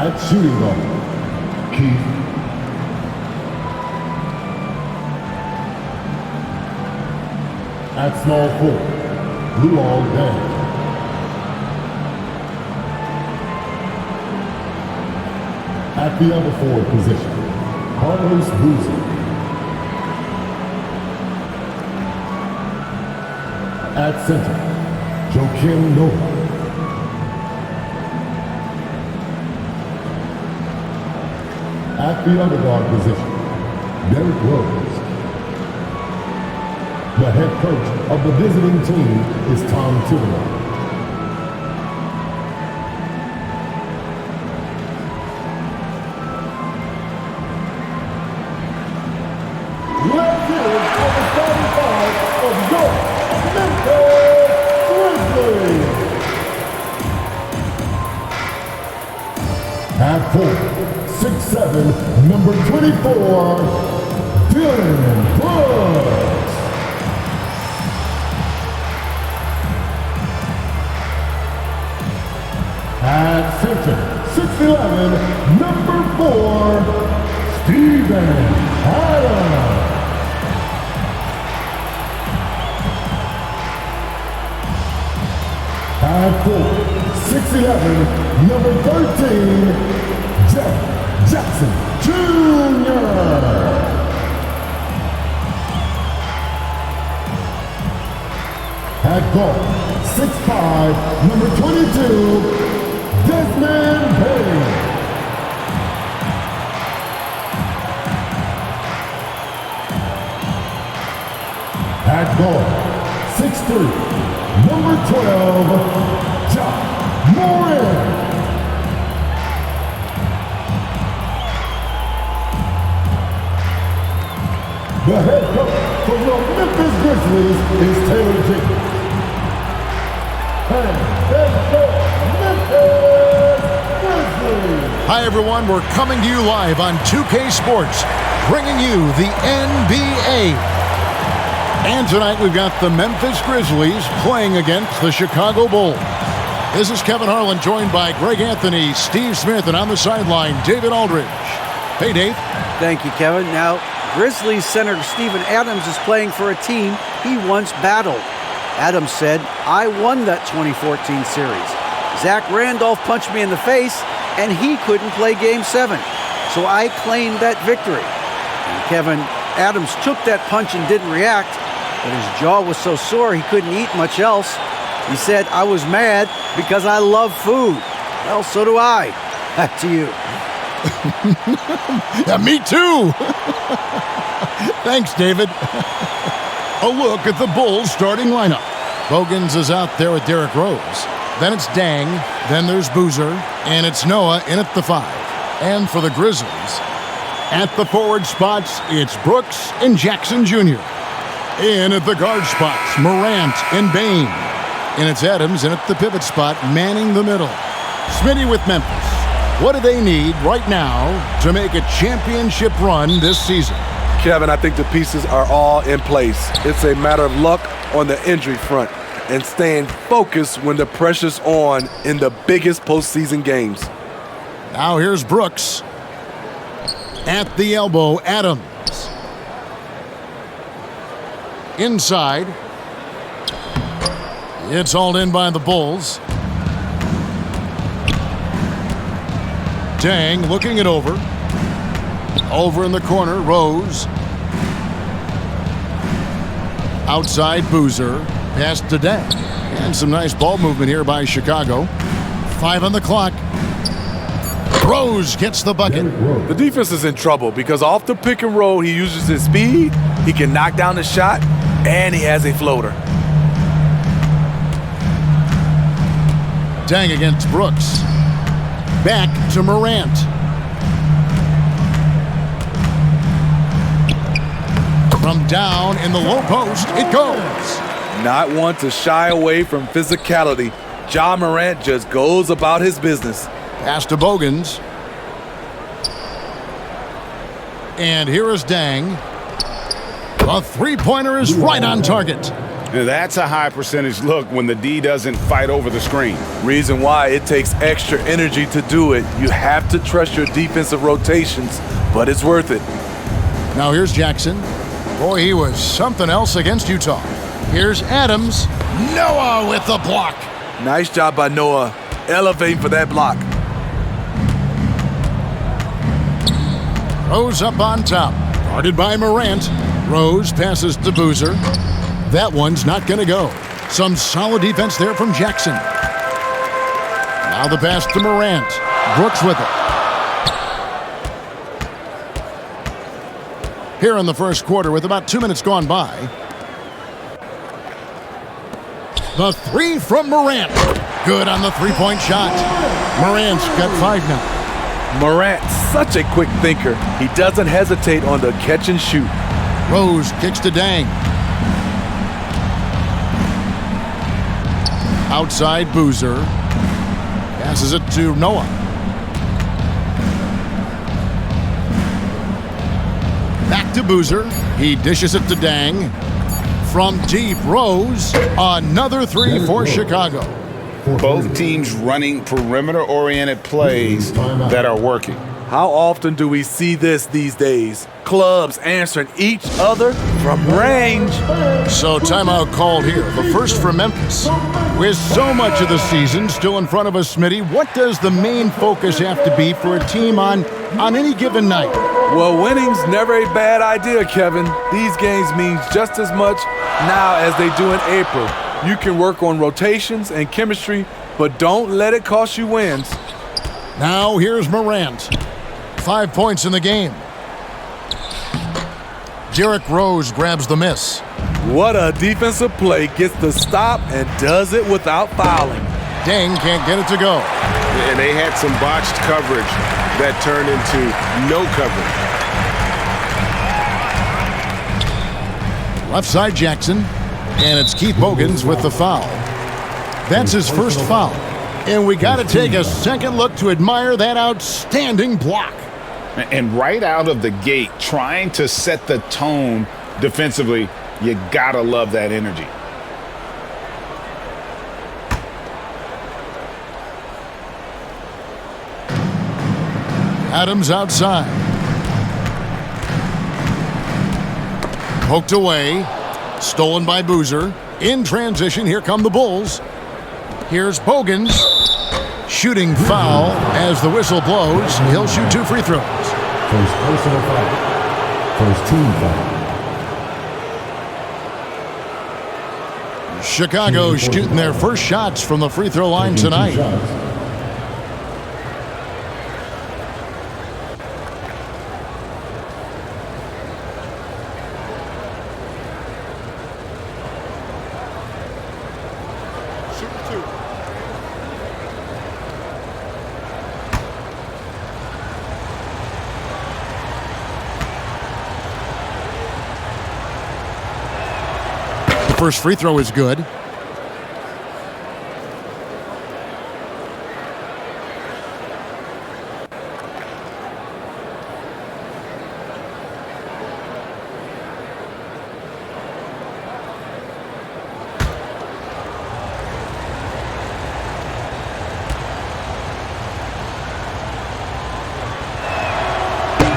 At shooting guard, Keith. At small forward, Luol Deng. At the other forward position, Carlos Boozer. At center, Joakim Noah. At the other guard position, Derrick Rose. The head coach of the visiting team is Tom Thibodeau. Let's hear it for the starting five of your Memphis Grizzlies. At 4, 6'7", number 24, Dylan Brooks. At center, 6'11", number 4, Steven Adams. At 4, 6'11", number 13, Jeff Jackson Jr. At guard, 6'5", number 22, Desmond Payne. At guard, 6'3", number 12, John Morant. The head coach for the Memphis Grizzlies is Taylor Jenkins. And head coach, Memphis Grizzlies. Hi everyone, we're coming to you live on 2K Sports, bringing you the NBA. And tonight we've got the Memphis Grizzlies playing against the Chicago Bulls. This is Kevin Harlan, joined by Greg Anthony, Steve Smith, and on the sideline, David Aldridge. Hey, Dave. Thank you, Kevin. Now, Grizzlies center Steven Adams is playing for a team he once battled. Adams said, "I won that 2014 series. Zach Randolph punched me in the face, and he couldn't play Game 7. So I claimed that victory." And Kevin, Adams took that punch and didn't react, but his jaw was so sore he couldn't eat much else. He said, "I was mad because I love food." Well, so do I. Back to you. Yeah, me too. Thanks, David. A look at the Bulls starting lineup. Bogans is out there with Derrick Rose. Then it's Deng. Then there's Boozer. And it's Noah in at the 5. And for the Grizzlies, at the forward spots, it's Brooks and Jackson Jr. In at the guard spots, Morant and Bane. And it's Adams in at the pivot spot, manning the middle. Smitty with Memphis. What do they need right now to make a championship run this season? Kevin, I think the pieces are all in place. It's a matter of luck on the injury front and staying focused when the pressure's on in the biggest postseason games. Now here's Brooks. At the elbow, Adams. Inside. It's hauled in by the Bulls. Deng looking it over. Over in the corner, Rose. Outside, Boozer. Pass to Deng. And some nice ball movement here by Chicago. 5 on the clock. Rose gets the bucket. The defense is in trouble because off the pick and roll, he uses his speed, he can knock down the shot, and he has a floater. Deng against Brooks. Back to Morant. From down in the low post, it goes. Not one to shy away from physicality. Ja Morant just goes about his business. Pass to Bogans. And here is Deng. A three-pointer is right on target. That's a high percentage look when the D doesn't fight over the screen. Reason why it takes extra energy to do it. You have to trust your defensive rotations, but it's worth it. Now here's Jackson. Boy, he was something else against Utah. Here's Adams. Noah with the block. Nice job by Noah, elevating for that block. Rose up on top. Guarded by Morant. Rose passes to Boozer. That one's not going to go. Some solid defense there from Jackson. Now the pass to Morant. Brooks with it. Here in the first quarter with about 2 minutes gone by. The three from Morant. Good on the three-point shot. Morant's got 5 now. Morant, such a quick thinker. He doesn't hesitate on the catch and shoot. Rose kicks to Dang. Outside Boozer. Passes it to Noah. Back to Boozer. He dishes it to Dang. From deep, Rose. Another three for Chicago. Both teams running perimeter-oriented plays that are working. How often do we see this these days? Clubs answering each other from range. So timeout called here. The first for Memphis. With so much of the season still in front of us, Smitty, what does the main focus have to be for a team on any given night? Well, winning's never a bad idea, Kevin. These games mean just as much now as they do in April. You can work on rotations and chemistry, but don't let it cost you wins. Now here's Morant. 5 points in the game. Derrick Rose grabs the miss. What a defensive play. Gets the stop and does it without fouling. Dang can't get it to go. And they had some botched coverage that turned into no coverage. Left side Jackson. And it's Keith Bogans with the foul. That's his first foul. And we got to take a second look to admire that outstanding block. And right out of the gate, trying to set the tone defensively, you gotta love that energy. Adams outside. Poked away. Stolen by Boozer. In transition, here come the Bulls. Here's Bogans. Shooting foul as the whistle blows. He'll shoot 2 free throws. First personal foul. First team foul. Chicago shooting their first shots from the free throw line tonight. First free throw is good.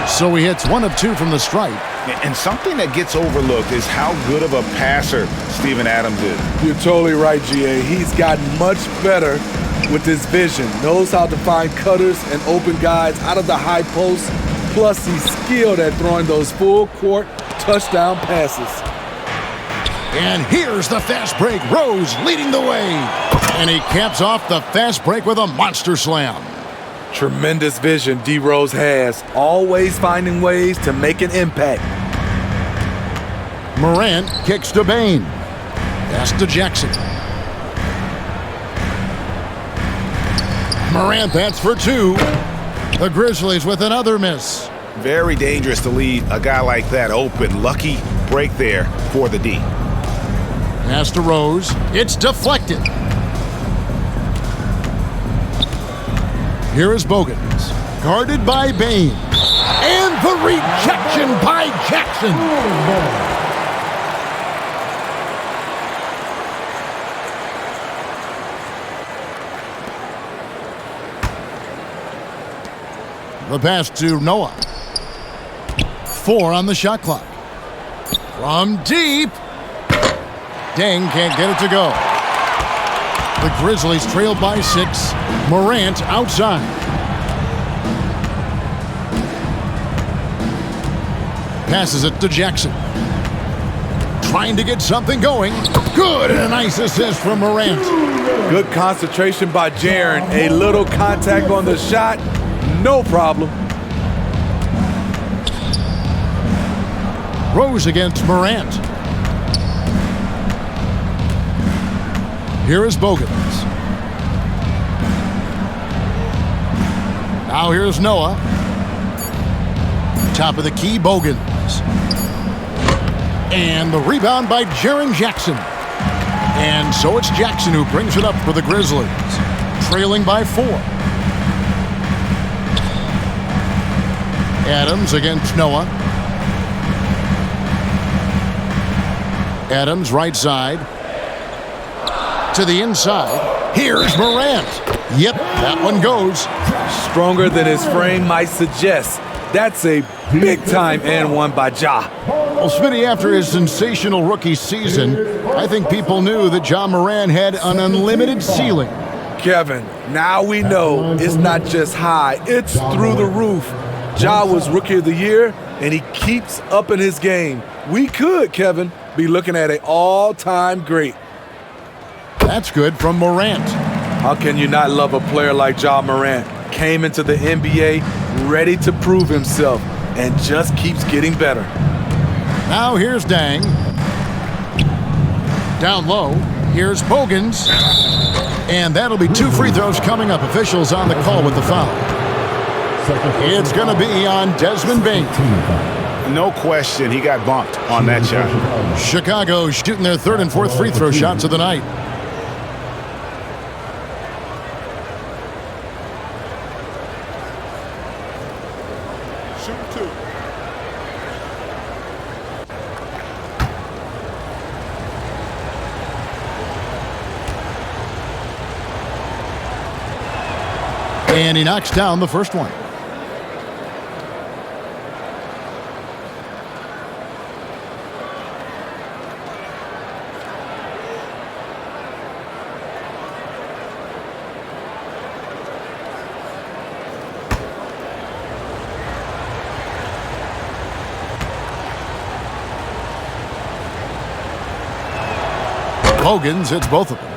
So he hits 1 of 2 from the stripe. And something that gets overlooked is how good of a passer Steven Adams is. You're totally right, GA. He's gotten much better with his vision. Knows how to find cutters and open guys out of the high post. Plus, he's skilled at throwing those full-court touchdown passes. And here's the fast break. Rose leading the way. And he caps off the fast break with a monster slam. Tremendous vision D. Rose has. Always finding ways to make an impact. Morant kicks to Bane. Pass to Jackson. Morant bats for 2. The Grizzlies with another miss. Very dangerous to leave a guy like that open. Lucky break there for the D. Pass to Rose. It's deflected. Here is Bogans. Guarded by Bane. And the rejection by Jackson. The pass to Noah. 4 on the shot clock. From deep. Deng can't get it to go. The Grizzlies trail by 6. Morant outside. Passes it to Jackson. Trying to get something going. Good, and a nice assist from Morant. Good concentration by Jaren. A little contact on the shot, no problem. Rose against Morant. Here is Bogans. Now here's Noah. Top of the key, Bogans. And the rebound by Jaren Jackson. And so it's Jackson who brings it up for the Grizzlies. Trailing by 4. Adams against Noah. Adams right side. To the inside. Here's Morant. Yep, that one goes. Stronger than his frame might suggest. That's a big-time and one by Ja. Well, Smitty, after his sensational rookie season, I think people knew that Ja Morant had an unlimited ceiling. Kevin, now we know it's not just high, it's through the roof. Ja was Rookie of the Year, and he keeps upping his game. We could, Kevin, be looking at an all-time great. That's good from Morant. How can you not love a player like Ja Morant? Came into the NBA ready to prove himself and just keeps getting better. Now here's Deng. Down low, here's Bogans. And that'll be 2 free throws coming up. Officials on the call with the foul. It's going to be on Desmond Bane. No question, he got bumped on that shot. Chicago shooting their 3rd and 4th free throw shots of the night. And he knocks down the first one. Bogans hits both of them.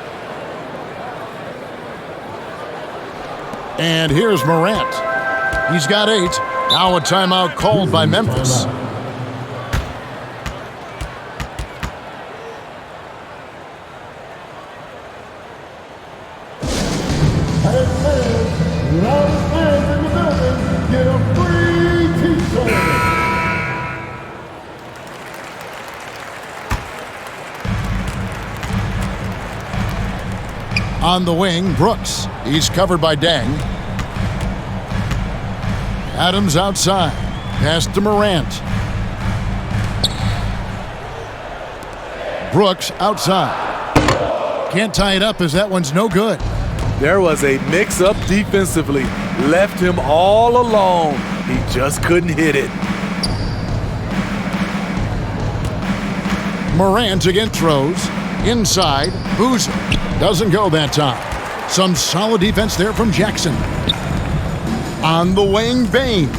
And here's Morant. He's got 8. Now a timeout called by Memphis. Loudest fans in the building get a free t-shirt. On the wing, Brooks. He's covered by Deng. Adams outside. Pass to Morant. Brooks outside. Can't tie it up as that one's no good. There was a mix-up defensively. Left him all alone. He just couldn't hit it. Morant against Rose. Inside, Boozer. Doesn't go that time. Some solid defense there from Jackson. On the wing, Bane.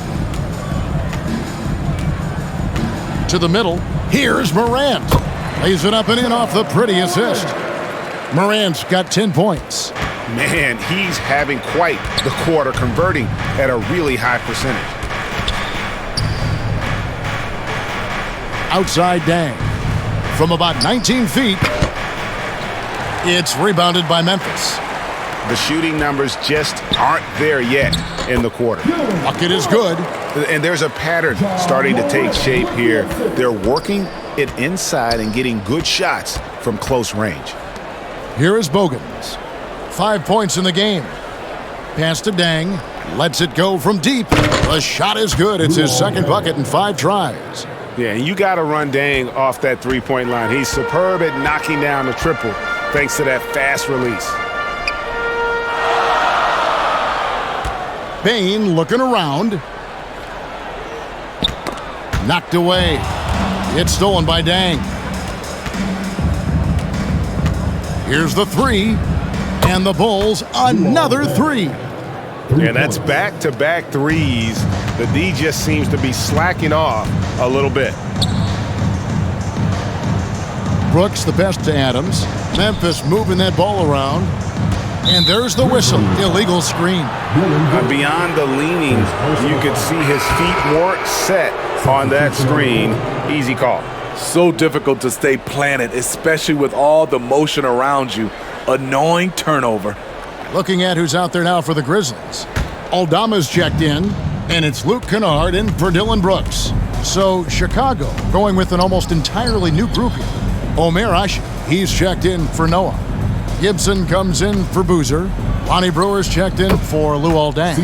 To the middle. Here's Morant. Lays it up and in off the pretty assist. Morant's got 10 points. Man, he's having quite the quarter, converting at a really high percentage. Outside Deng. From about 19 feet. It's rebounded by Memphis. The shooting numbers just aren't there yet in the quarter. Bucket is good. And there's a pattern starting to take shape here. They're working it inside and getting good shots from close range. Here is Bogans. 5 points in the game. Pass to Deng. Lets it go from deep. The shot is good. It's his second bucket in 5 tries. Yeah, and you got to run Deng off that three-point line. He's superb at knocking down the triple thanks to that fast release. Bain looking around. Knocked away. It's stolen by Dang. Here's the three. And the Bulls, another three. And that's back-to-back threes. The D just seems to be slacking off a little bit. Brooks the best to Adams. Memphis moving that ball around. And there's the whistle. Illegal screen. Beyond the leaning, you could see his feet weren't set on that screen. Easy call. So difficult to stay planted, especially with all the motion around you. Annoying turnover. Looking at who's out there now for the Grizzlies. Aldama's checked in, and it's Luke Kennard in for Dylan Brooks. So Chicago going with an almost entirely new group here. Omer Ashe, he's checked in for Noah. Gibson comes in for Boozer. Lonnie Brewer's checked in for Luol Deng.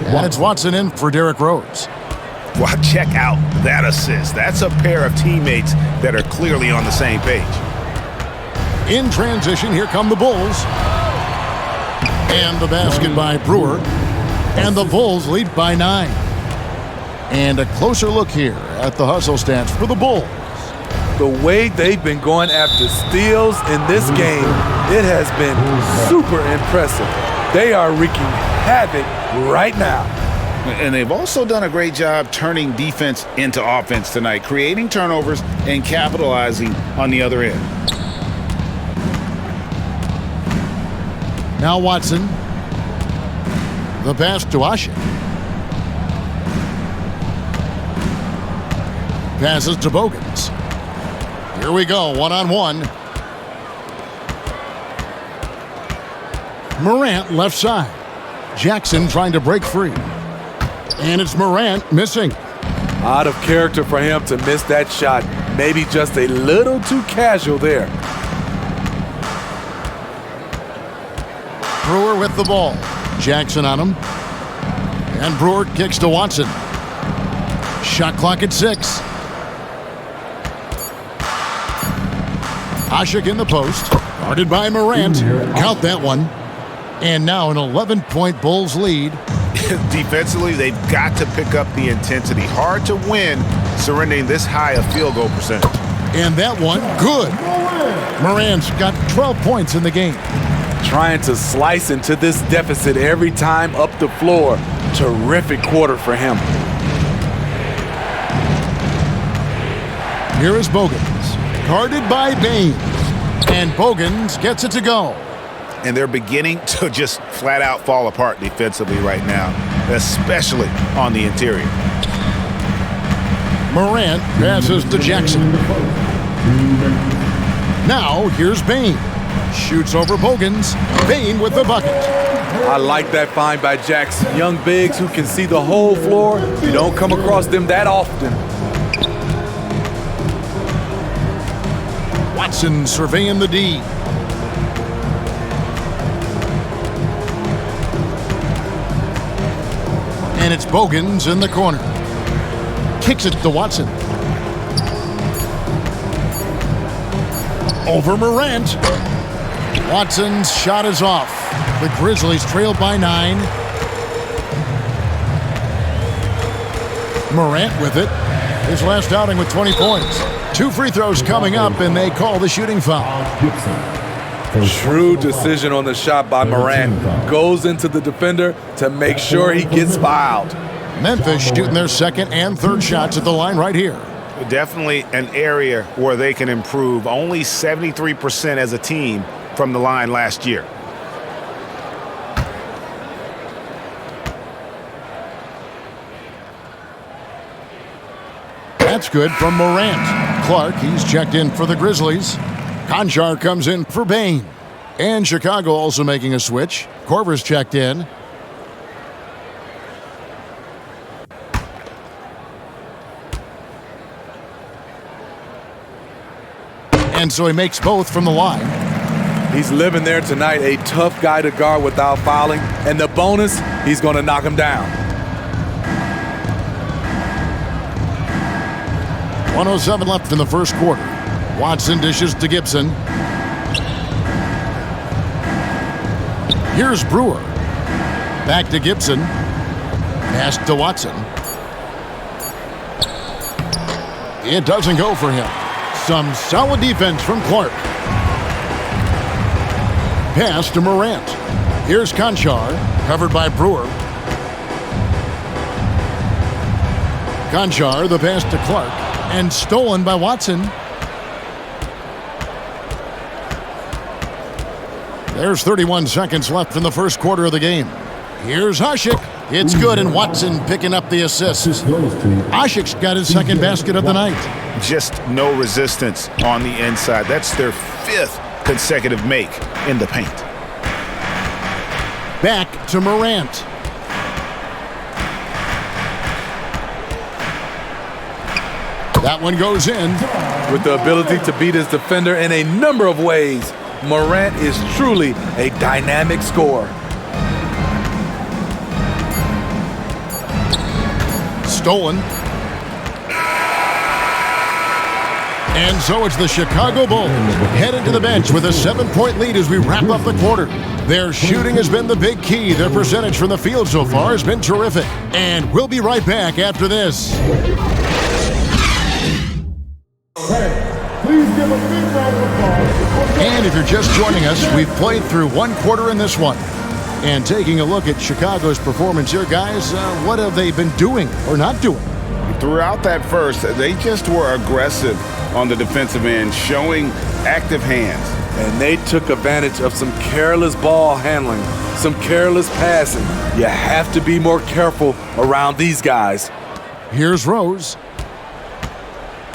And it's Watson in for Derrick Rose. Well, check out that assist. That's a pair of teammates that are clearly on the same page. In transition, here come the Bulls. And the basket by Brewer. And the Bulls lead by 9. And a closer look here at the hustle stats for the Bulls. The way they've been going after steals in this game, it has been super impressive. They are wreaking havoc right now. And they've also done a great job turning defense into offense tonight, creating turnovers and capitalizing on the other end. Now Watson. The pass to Ashe. Passes to Bogans. Here we go, one-on-one. Morant left side. Jackson trying to break free. And it's Morant missing. Out of character for him to miss that shot. Maybe just a little too casual there. Brewer with the ball. Jackson on him. And Brewer kicks to Watson. Shot clock at 6. Ashe in the post. Guarded by Morant. Count that one. And now an 11-point Bulls lead. Defensively, they've got to pick up the intensity. Hard to win surrendering this high a field goal percentage. And that one, good. Morant's got 12 points in the game. Trying to slice into this deficit every time up the floor. Terrific quarter for him. Here is Bogans, guarded by Bain. And Bogans gets it to go. And they're beginning to just flat out fall apart defensively right now, especially on the interior. Morant passes to Jackson. Now here's Bain. Shoots over Bogans. Bain with the bucket. I like that find by Jackson. Young bigs who can see the whole floor. You don't come across them that often. Watson surveying the D. And it's Bogans in the corner. Kicks it to Watson. Over Morant. Watson's shot is off. The Grizzlies trail by 9. Morant with it. His last outing with 20 points. 2 free throws coming up, and they call the shooting foul. Shrewd decision on the shot by Morant. Goes into the defender to make sure he gets fouled. Memphis shooting their second and third shots at the line right here. Definitely an area where they can improve. Only 73% as a team from the line last year. That's good from Morant. Clark, he's checked in for the Grizzlies. Conchar comes in for Bain. And Chicago also making a switch. Korver's checked in. And so he makes both from the line. He's living there tonight, a tough guy to guard without fouling. And the bonus, he's going to knock him down. 1:07 left in the first quarter. Watson dishes to Gibson. Here's Brewer. Back to Gibson. Pass to Watson. It doesn't go for him. Some solid defense from Clark. Pass to Morant. Here's Conchar, covered by Brewer. Conchar, the pass to Clark, and stolen by Watson. There's 31 seconds left in the first quarter of the game. Here's Hasek. It's good, and Watson picking up the assist. Asik's got his second basket of the night. Just no resistance on the inside. That's their 5th consecutive make in the paint. Back to Morant. That one goes in. With the ability to beat his defender in a number of ways, Morant is truly a dynamic scorer. Stolen. And so it's the Chicago Bulls headed to the bench with a 7-point lead as we wrap up the quarter. Their shooting has been the big key. Their percentage from the field so far has been terrific. And we'll be right back after this. Please give a big round of applause. And if you're just joining us, we've played through one quarter in this one. And taking a look at Chicago's performance here, guys, what have they been doing or not doing? Throughout that first, they just were aggressive on the defensive end, showing active hands. And they took advantage of some careless ball handling, some careless passing. You have to be more careful around these guys. Here's Rose.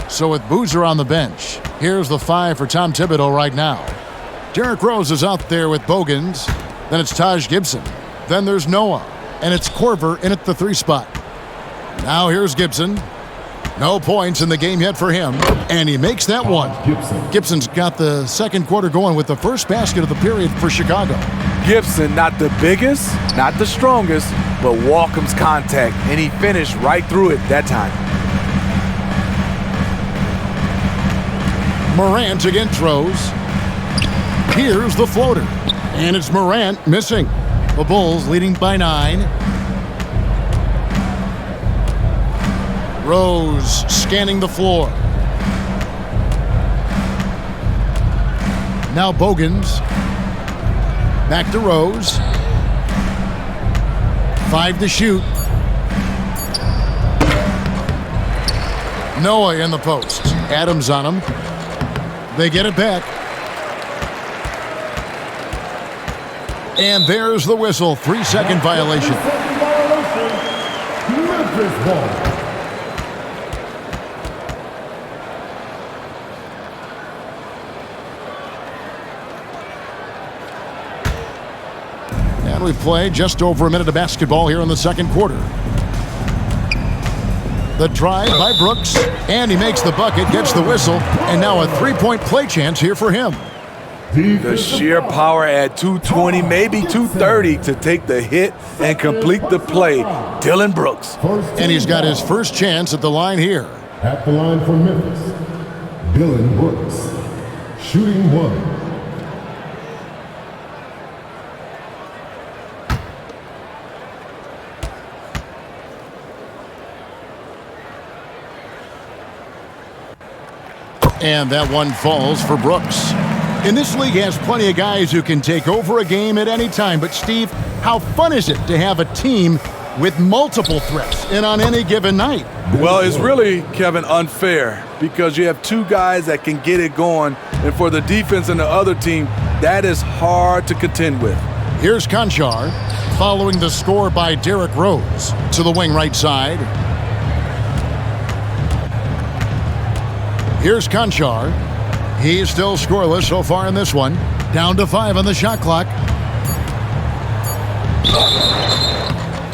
So with Boozer on the bench, here's the 5 for Tom Thibodeau right now. Derrick Rose is out there with Bogans. Then it's Taj Gibson. Then there's Noah. And it's Korver in at the 3 spot. Now here's Gibson. No points in the game yet for him. And he makes that one. Gibson's got the second quarter going with the first basket of the period for Chicago. Gibson, not the biggest, not the strongest, but welcomes contact. And he finished right through it that time. Morant against Rose. Here's the floater. And it's Morant missing. The Bulls leading by 9. Rose scanning the floor. Now Bogans. Back to Rose. 5 to shoot. Noah in the post. Adams on him. They get it back. And there's the whistle. 3-second violation. Memphis ball. And we've played just over a minute of basketball here in the second quarter. The drive by Brooks, and he makes the bucket, gets the whistle, and now a 3-point play chance here for him. The sheer power at 220, maybe 230 to take the hit and complete the play. Dylan Brooks. And he's got his first chance at the line here. At the line for Memphis, Dylan Brooks. Shooting 1. And that one falls for Brooks. And this league has plenty of guys who can take over a game at any time. But, Steve, how fun is it to have a team with multiple threats and on any given night? Well, it's really, Kevin, unfair because you have 2 guys that can get it going. And for the defense and the other team, that is hard to contend with. Here's Conchar following the score by Derrick Rose to the wing right side. Here's Conchar. He's still scoreless so far in this one. Down to 5 on the shot clock.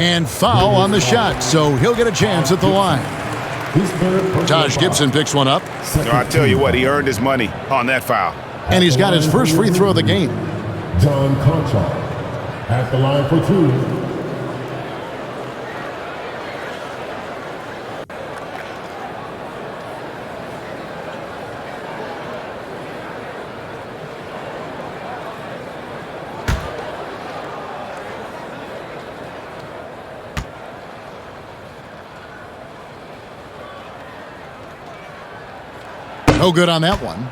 And foul on the shot, so he'll get a chance at the line. Taj Gibson picks one up. So I tell you what, he earned his money on that foul. And he's got his first free throw of the game. John Conchar at the line for 2. No good on that one.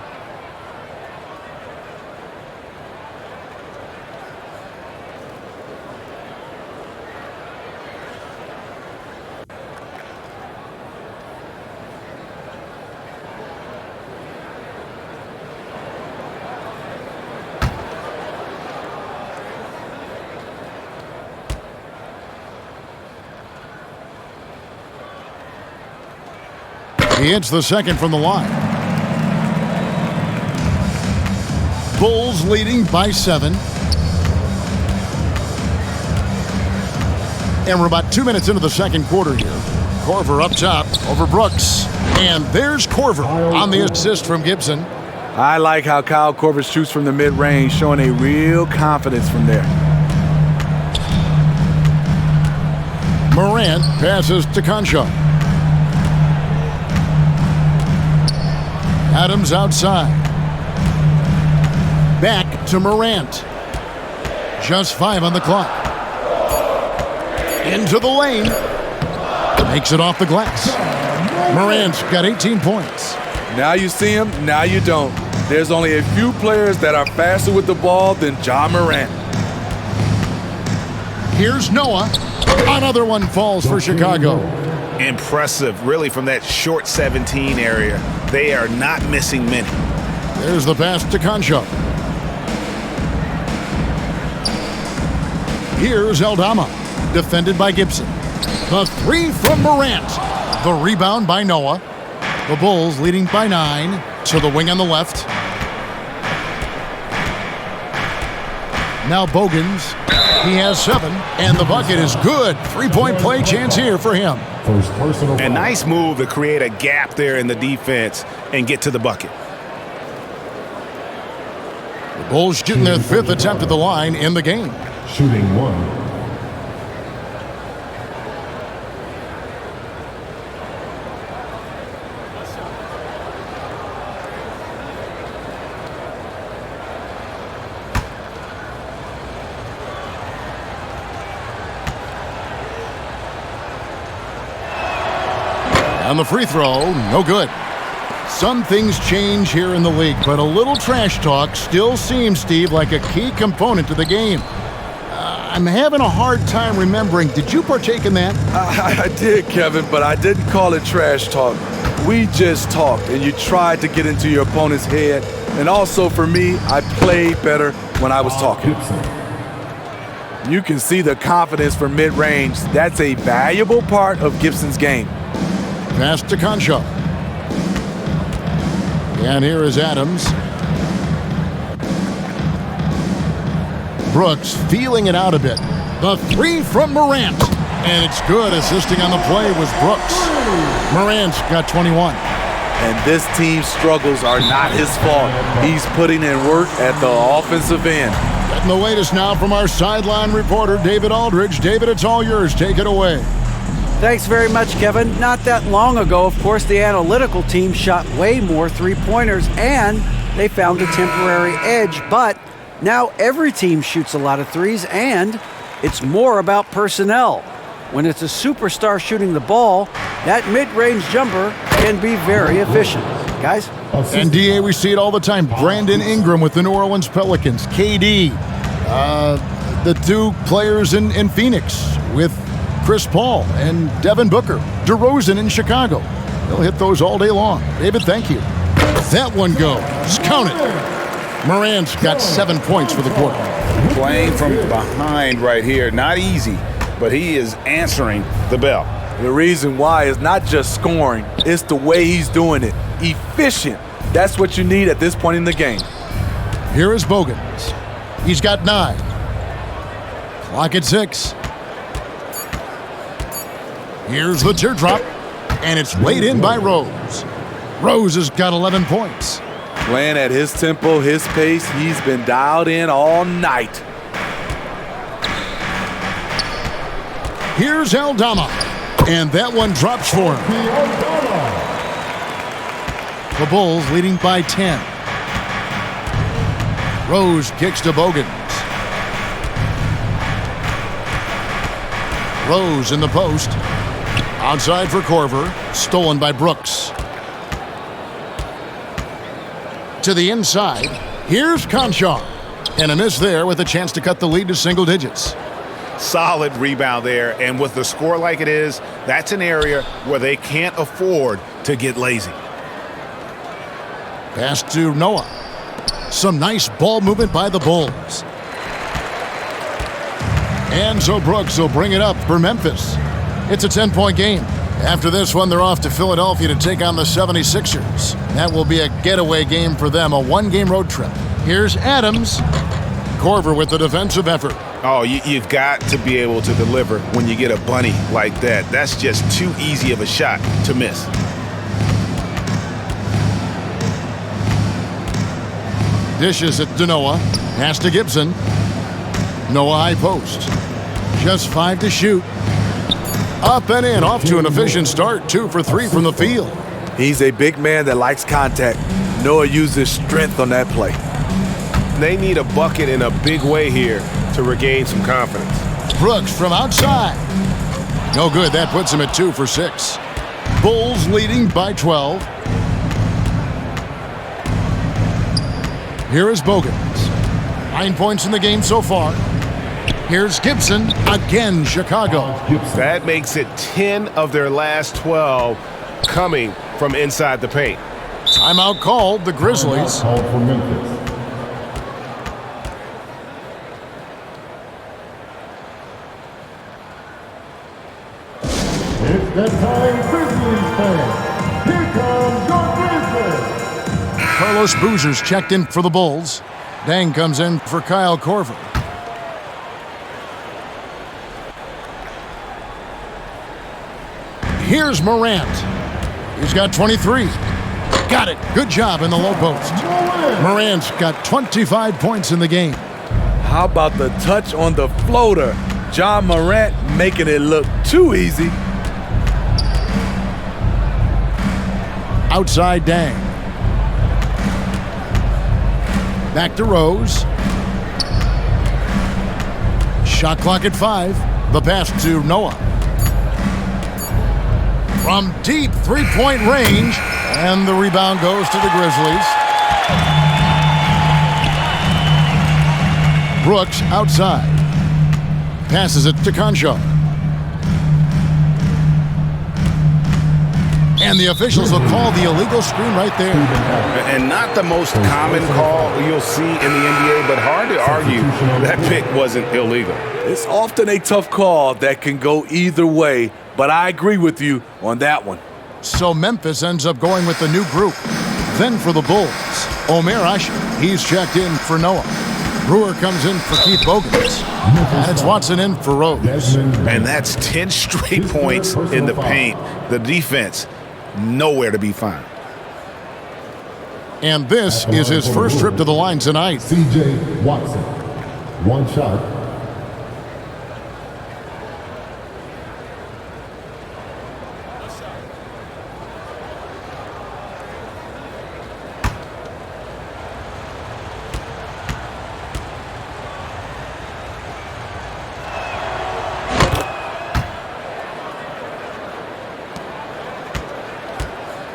He hits the second from the line. Bulls leading by 7. And we're about 2 minutes into the second quarter here. Korver up top over Brooks. And there's Korver on the assist from Gibson. I like how Kyle Korver shoots from the mid-range, showing a real confidence from there. Morant passes to Concho. Adams outside. Back to Morant. Just 5 on the clock. Into the lane. Makes it off the glass. Morant's got 18 points. Now you see him, now you don't. There's only a few players that are faster with the ball than Ja Morant. Here's Noah. Another one falls for Chicago. Impressive, really, from that short 17 area. They are not missing many. There's the pass to Concho. Here's Aldama, defended by Gibson. The 3 from Morant. The rebound by Noah. The Bulls leading by 9 to the wing on the left. Now Bogans. He has 7, and the bucket is good. 3-point play chance here for him. First personal A foul. nice move to create a gap there in the defense and get to the bucket. The Bulls shooting their 5th attempt at the line in the game. Shooting 1. On the free throw, no good. Some things change here in the league, but a little trash talk still seems, Steve, like a key component to the game. I'm having a hard time remembering. Did you partake in that? I did, Kevin, but I didn't call it trash talk. We just talked, and you tried to get into your opponent's head. And also, for me, I played better when I was talking. Gibson. You can see the confidence from mid-range. That's a valuable part of Gibson's game. Pass to Concho. And here is Adams. Brooks feeling it out a bit. The 3 from Morant. And it's good. Assisting on the play was Brooks. Morant's got 21. And this team's struggles are not his fault. He's putting in work at the offensive end. Getting the latest now from our sideline reporter, David Aldridge. David, it's all yours. Take it away. Thanks very much, Kevin. Not that long ago, of course, the analytical team shot way more three-pointers, and they found a temporary edge. But now every team shoots a lot of threes, and it's more about personnel. When it's a superstar shooting the ball, that mid-range jumper can be very efficient. Guys? And DA, we see it all the time. Brandon Ingram with the New Orleans Pelicans. KD, the 2 players in Phoenix with Chris Paul and Devin Booker. DeRozan in Chicago. They'll hit those all day long. David, thank you. That one goes. Count it. Morant's got 7 points for the quarter. Playing from behind right here. Not easy, but he is answering the bell. The reason why is not just scoring, it's the way he's doing it. Efficient. That's what you need at this point in the game. Here is Bogans. He's got 9. Clock at 6. Here's the teardrop, and it's laid in by Rose. Rose has got 11 points. Playing at his tempo, his pace, he's been dialed in all night. Here's Aldama, and that one drops for him. The Bulls leading by 10. Rose kicks to Bogans. Rose in the post. Outside for Korver. Stolen by Brooks. To the inside. Here's Conchar. And a miss there with a chance to cut the lead to single digits. Solid rebound there. And with the score like it is, that's an area where they can't afford to get lazy. Pass to Noah. Some nice ball movement by the Bulls. And so Brooks will bring it up for Memphis. It's a 10-point game. After this one, they're off to Philadelphia to take on the 76ers. That will be a getaway game for them, a one-game road trip. Here's Adams. Korver with the defensive effort. Oh, you've got to be able to deliver when you get a bunny like that. That's just too easy of a shot to miss. Dishes it to Noah. Pass to Gibson. Noah high post. Just 5 to shoot. Up and in, off to an efficient start. 2 for 3 from the field. He's a big man that likes contact. Noah uses strength on that play. They need a bucket in a big way here to regain some confidence. Brooks from outside. No good. That puts him at 2 for 6. Bulls leading by 12. Here is Bogans. 9 points in the game so far. Here's Gibson. Again, Chicago. That makes it 10 of their last 12 coming from inside the paint. Timeout called, the Grizzlies. Called for Memphis. It's that time, Grizzlies fans. Here comes your Grizzlies. Carlos Boozer's checked in for the Bulls. Dang comes in for Kyle Korver. Here's Morant. He's got 23. Got it. Good job in the low post. Morant's got 25 points in the game. How about the touch on the floater? John Morant making it look too easy. Outside Dang. Back to Rose. Shot clock at 5. The pass to Noah. From deep three-point range. And the rebound goes to the Grizzlies. Brooks outside. Passes it to Conchar. And the officials will call the illegal screen right there. And not the most common call you'll see in the NBA, but hard to argue that pick wasn't illegal. It's often a tough call that can go either way, but I agree with you on that one. So Memphis ends up going with the new group. Then for the Bulls, Omer Asher. He's checked in for Noah. Brewer comes in for Keith Bogans. And it's Watson in for Rose. And that's 10 straight points in the paint. The defense, nowhere to be found. And this is his first trip to the line tonight. C.J. Watson. One shot.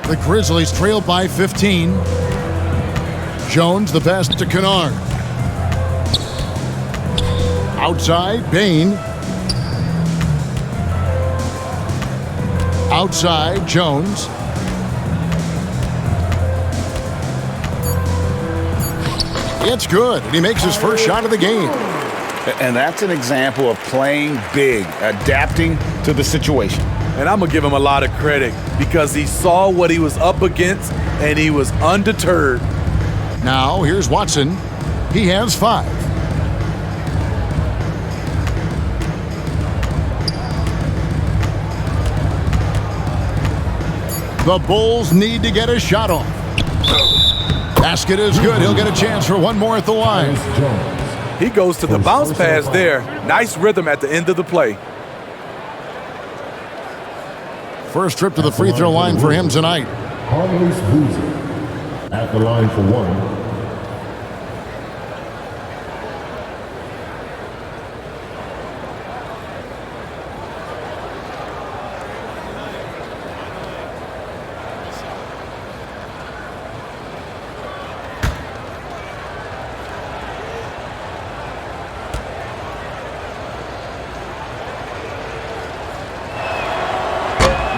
The Grizzlies trail by 15. Jones, the pass to Kennard. Outside, Bain. Outside, Jones. It's good, and he makes his first shot of the game. And that's an example of playing big, adapting to the situation. And I'm going to give him a lot of credit because he saw what he was up against and he was undeterred. Now, here's Watson. He has 5. The Bulls need to get a shot off. Basket is good. He'll get a chance for one more at the line. He goes to the bounce pass there. Nice rhythm at the end of the play. First trip to the free throw line for him tonight. Carlos Boozer at the line for 1.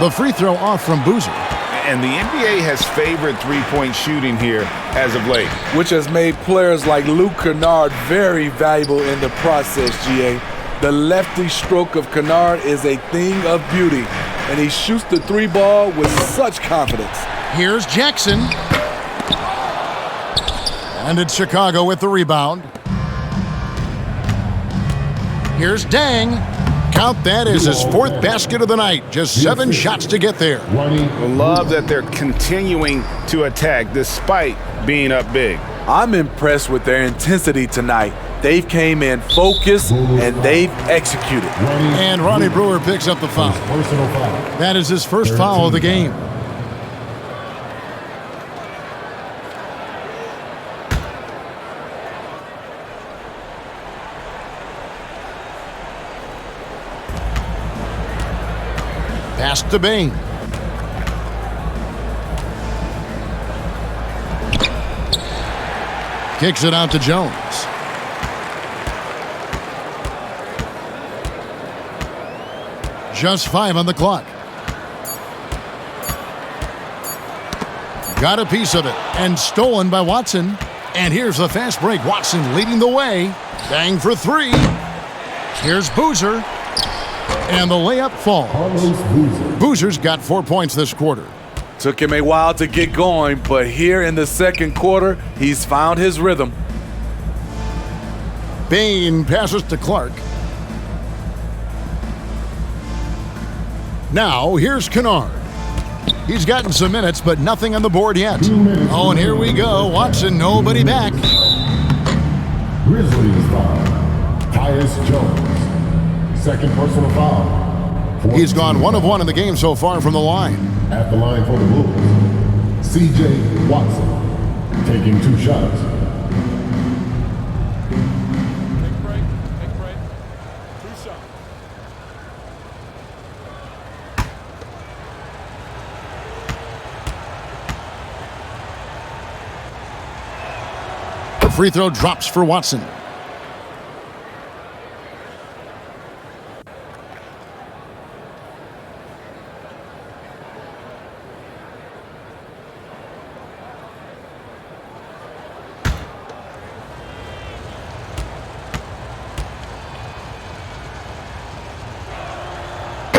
The free throw off from Boozer. And the NBA has favored three-point shooting here as of late, which has made players like Luke Kennard very valuable in the process, GA. The lefty stroke of Kennard is a thing of beauty, and he shoots the three ball with such confidence. Here's Jackson. And it's Chicago with the rebound. Here's Dang. Count that as his fourth basket of the night. Just 7 shots to get there. Love that they're continuing to attack despite being up big. I'm impressed with their intensity tonight. They've came in focused and they've executed. And Ronnie Brewer picks up the foul. That is his first foul of the game. Pass to Bain. Kicks it out to Jones. Just 5 on the clock. Got a piece of it and stolen by Watson. And here's the fast break. Watson leading the way. Dang for 3. Here's Boozer. And the layup falls. Boozer's got 4 points this quarter. Took him a while to get going, but here in the second quarter, he's found his rhythm. Bain passes to Clark. Now, here's Kennard. He's gotten some minutes, but nothing on the board yet. Oh, and here we go. Watson, nobody back. Grizzlies foul. Tyus Jones. Second personal foul. He's gone 1 of 1 in the game so far from the line. At the line for the Bulls, C.J. Watson taking 2 shots. Take break. 2 shots. The free throw drops for Watson.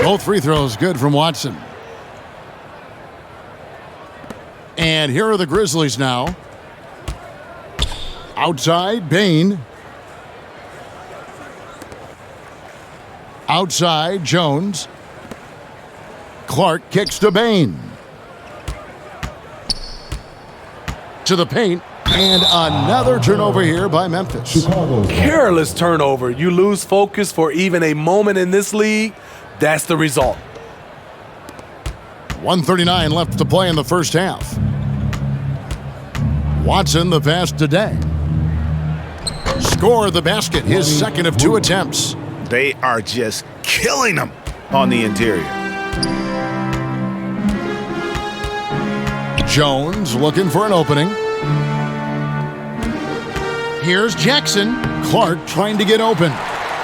Both free throws good from Watson. And here are the Grizzlies now. Outside, Bain. Outside, Jones. Clark kicks to Bain. To the paint. And another turnover here by Memphis. Careless turnover. You lose focus for even a moment in this league. That's the result. 1:39 left to play in the first half. Watson the pass to Dang. Score the basket, his second of 2 attempts. They are just killing them on the interior. Jones looking for an opening. Here's Jackson. Clark trying to get open.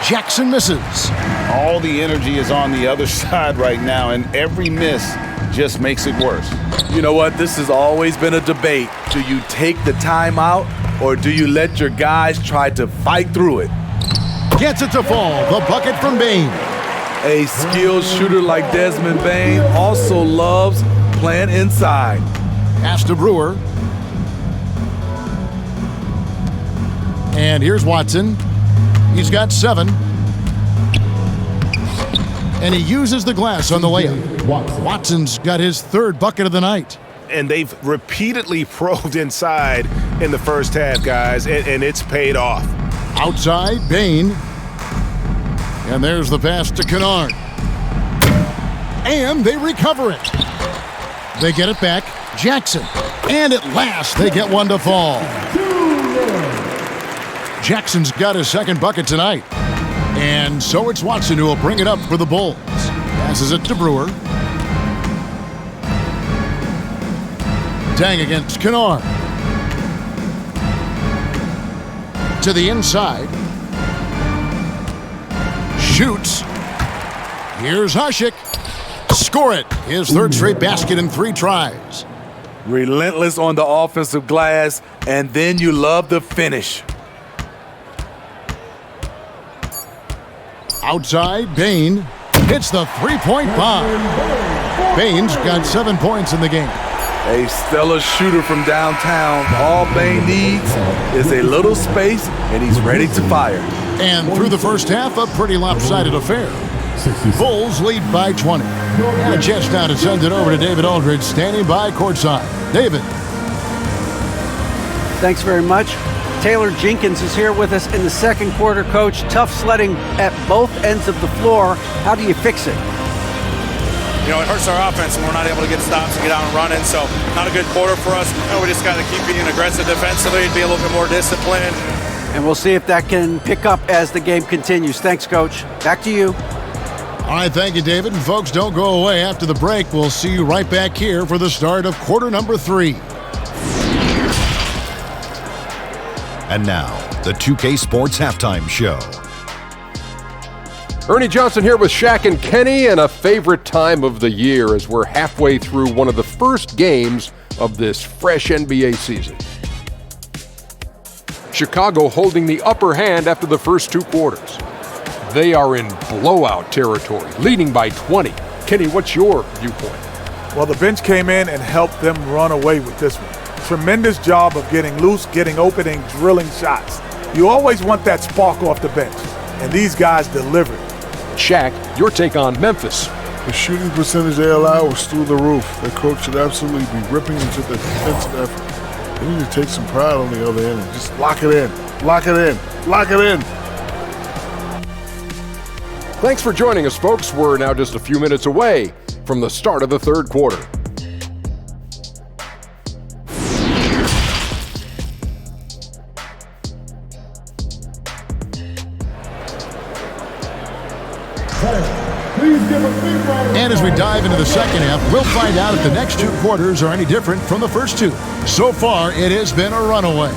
Jackson misses. All the energy is on the other side right now, and every miss just makes it worse. You know what? This has always been a debate. Do you take the timeout, or do you let your guys try to fight through it? Gets it to fall. The bucket from Bain. A skilled shooter like Desmond Bain also loves playing inside. Pass to Brewer. And here's Watson. He's got 7. And he uses the glass on the layup. Watson's got his 3rd bucket of the night. And they've repeatedly probed inside in the first half, guys, and it's paid off. Outside, Bain. And there's the pass to Kennard. And they recover it. They get it back. Jackson. And at last, they get one to fall. Jackson's got his 2nd bucket tonight. And so it's Watson who will bring it up for the Bulls. Passes it to Brewer. Dang against Kennard. To the inside. Shoots. Here's Hushik. Score it. His third straight basket in 3 tries. Relentless on the offensive glass, and then you love the finish. Outside, Bane hits the three-point bomb. Bane's got 7 points in the game. A stellar shooter from downtown. All Bane needs is a little space, and he's ready to fire. And through the first half, a pretty lopsided affair. Bulls lead by 20. And a chance now to send it over to David Aldridge, standing by courtside. David. Thanks very much. Taylor Jenkins is here with us in the second quarter, Coach. Tough sledding at both ends of the floor. How do you fix it? You know, it hurts our offense when we're not able to get stops and get out and running. So not a good quarter for us. You know, we just got to keep being aggressive defensively and be a little bit more disciplined. And we'll see if that can pick up as the game continues. Thanks, Coach. Back to you. All right, thank you, David. And folks, don't go away. After the break, we'll see you right back here for the start of quarter number 3. And now, the 2K Sports Halftime Show. Ernie Johnson here with Shaq and Kenny, and a favorite time of the year as we're halfway through one of the first games of this fresh NBA season. Chicago holding the upper hand after the first 2 quarters. They are in blowout territory, leading by 20. Kenny, what's your viewpoint? Well, the bench came in and helped them run away with this one. Tremendous job of getting loose, getting open, and drilling shots. You always want that spark off the bench, and these guys delivered. Shaq, your take on Memphis. The shooting percentage they allow was through the roof. Their coach should absolutely be ripping into the defensive effort. They need to take some pride on the other end and just lock it in, lock it in, lock it in. Thanks for joining us, folks. We're now just a few minutes away from the start of the third quarter. And as we dive into the second half, we'll find out if the next 2 quarters are any different from the first 2. So far, it has been a runaway.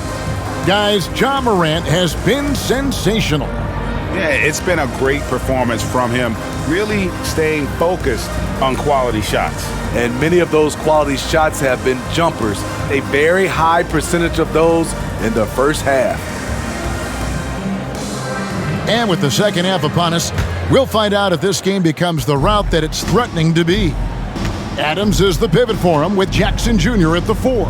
Guys, Ja Morant has been sensational. Yeah, it's been a great performance from him, really staying focused on quality shots. And many of those quality shots have been jumpers. A very high percentage of those in the first half. And with the second half upon us, we'll find out if this game becomes the route that it's threatening to be. Adams is the pivot for him with Jackson Jr. at the 4.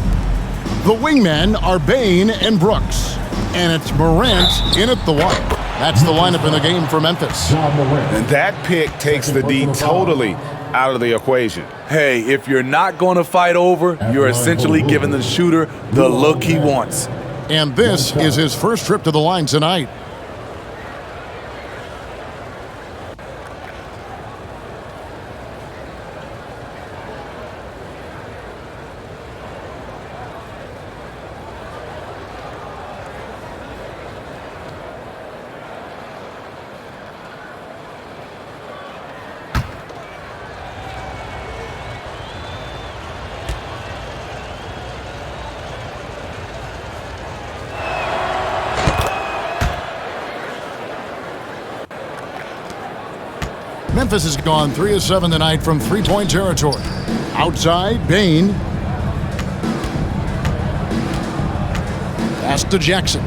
The wingmen are Bane and Brooks. And it's Morant in at the 1. That's the lineup in the game for Memphis. And that pick takes the D totally out of the equation. Hey, if you're not going to fight over, you're essentially giving the shooter the look he wants. And this is his first trip to the line tonight. Memphis has gone 3 of 7 tonight from 3-point territory. Outside, Bane. Pass to Jackson.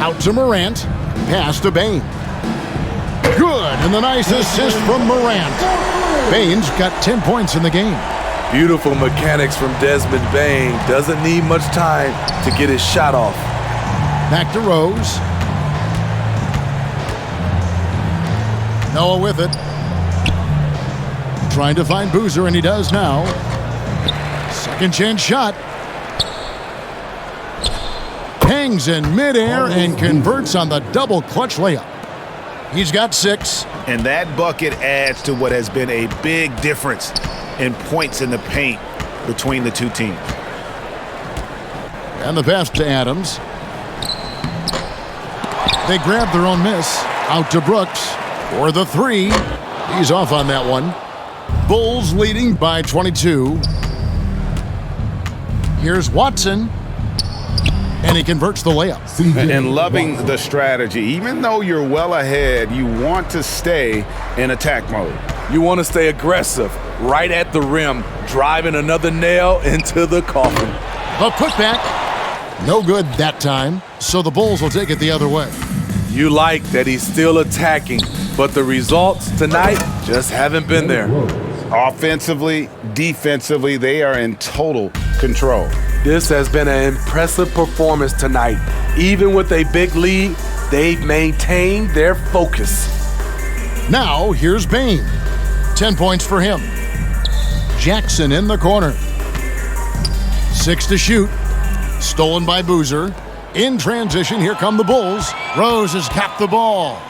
Out to Morant. Pass to Bane. Good, and the nice assist from Morant. Bane's got 10 points in the game. Beautiful mechanics from Desmond Bane. Doesn't need much time to get his shot off. Back to Rose. Noah with it. Trying to find Boozer, and he does now. Second chance shot. Hangs in midair and converts on the double clutch layup. He's got 6. And that bucket adds to what has been a big difference in points in the paint between the 2 teams. And the pass to Adams. They grab their own miss. Out to Brooks for the 3. He's off on that one. Bulls leading by 22. Here's Watson. and he converts the layup. And loving the strategy. Even though you're well ahead, you want to stay in attack mode. You want to stay aggressive, right at the rim, driving another nail into the coffin. The putback, no good that time, so the Bulls will take it the other way. You like that he's still attacking, but the results tonight just haven't been there. Offensively, defensively, they are in total control. This has been an impressive performance tonight. Even with a big lead, they've maintained their focus. Now, here's Bane. 10 points for him. Jackson in the corner. 6 to shoot. Stolen by Boozer. In transition, here come the Bulls. Rose has capped the ball.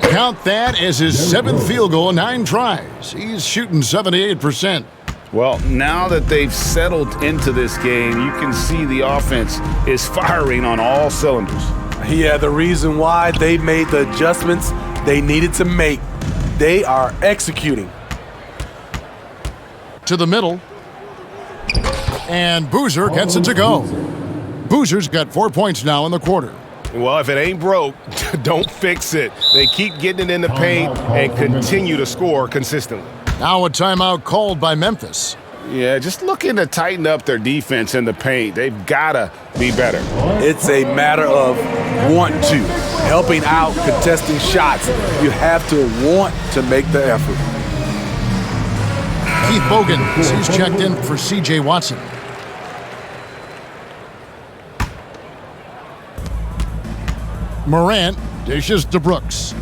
Count that as his 7th field goal in 9 tries. He's shooting 78%. Well, now that they've settled into this game, you can see the offense is firing on all cylinders. Yeah, the reason why they made the adjustments they needed to make. They are executing. To the middle. And Boozer gets it to go. Boozer's got 4 points now in the quarter. Well, if it ain't broke, don't fix it. They keep getting it in the paint and continue to score consistently. Now a timeout called by Memphis. Yeah, just looking to tighten up their defense in the paint. They've got to be better. It's a matter of want to. Helping out, contesting shots. You have to want to make the effort. Keith Bogans, he's checked in for C.J. Watson. Morant dishes to Brooks.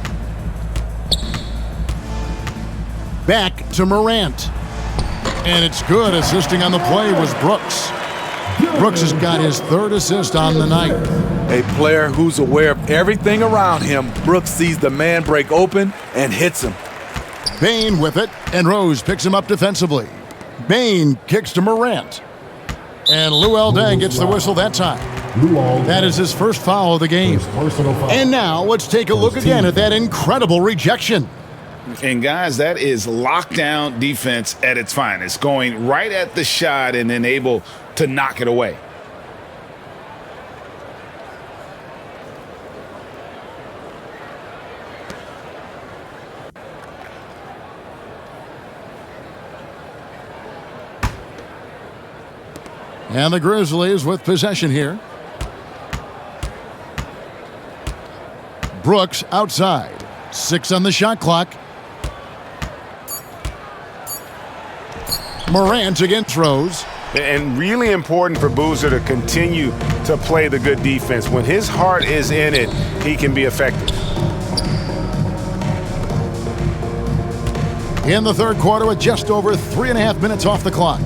Back to Morant. And it's good. Assisting on the play was Brooks. Brooks has got his 3rd assist on the night. A player who's aware of everything around him. Brooks sees the man break open and hits him. Bane with it, and Rose picks him up defensively. Bane kicks to Morant. And Luol Deng gets the whistle that time. That is his first foul of the game. And now let's take a look again at that incredible rejection. And guys, that is lockdown defense at its finest, going right at the shot and then able to knock it away. And the Grizzlies with possession here. Brooks outside. 6 on the shot clock. Morant against Rose. And really important for Boozer to continue to play the good defense. When his heart is in it, he can be effective. In the 3rd quarter with just over 3.5 minutes off the clock.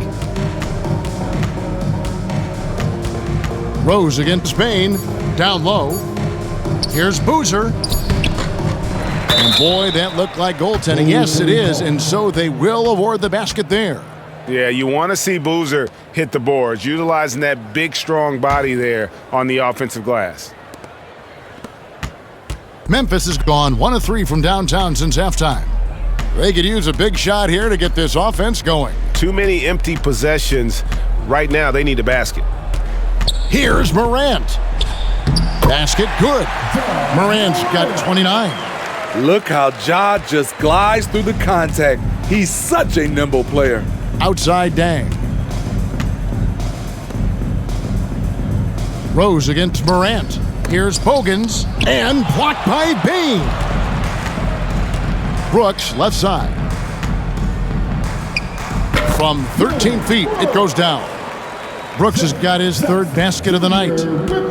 Rose against Bane. Down low. Here's Boozer. And boy, that looked like goaltending. Yes, it is. And so they will award the basket there. Yeah, you want to see Boozer hit the boards, utilizing that big, strong body there on the offensive glass. Memphis has gone 1 of 3 from downtown since halftime. They could use a big shot here to get this offense going. Too many empty possessions. Right now, they need a basket. Here's Morant. Basket good. Morant's got 29. Look how Ja just glides through the contact. He's such a nimble player. Outside Dang. Rose against Morant. Here's Bogans. And blocked by Bane. Brooks left side. From 13 feet, it goes down. Brooks has got his 3rd basket of the night.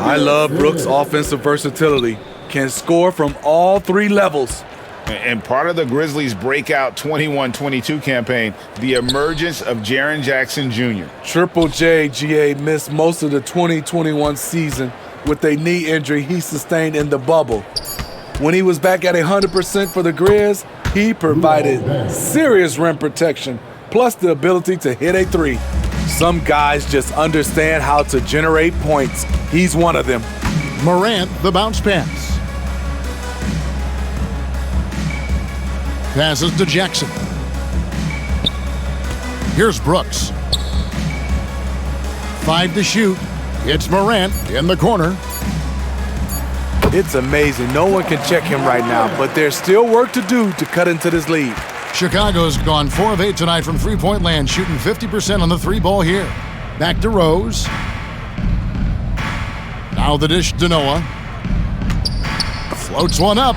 I love Brooks' offensive versatility. Can score from all 3 levels. And part of the Grizzlies' breakout 21-22 campaign, the emergence of Jaren Jackson Jr. Triple J, GA, missed most of the 2021 season with a knee injury he sustained in the bubble. When he was back at 100% for the Grizz, he provided serious rim protection, plus the ability to hit a 3. Some guys just understand how to generate points. He's one of them. Morant, the bounce pass. Passes to Jackson. Here's Brooks. 5 to shoot. It's Morant in the corner. It's amazing. No one can check him right now, but there's still work to do to cut into this lead. Chicago's gone 4 of 8 tonight from three-point land, shooting 50% on the three ball here. Back to Rose. Now the dish to Noah. Floats one up,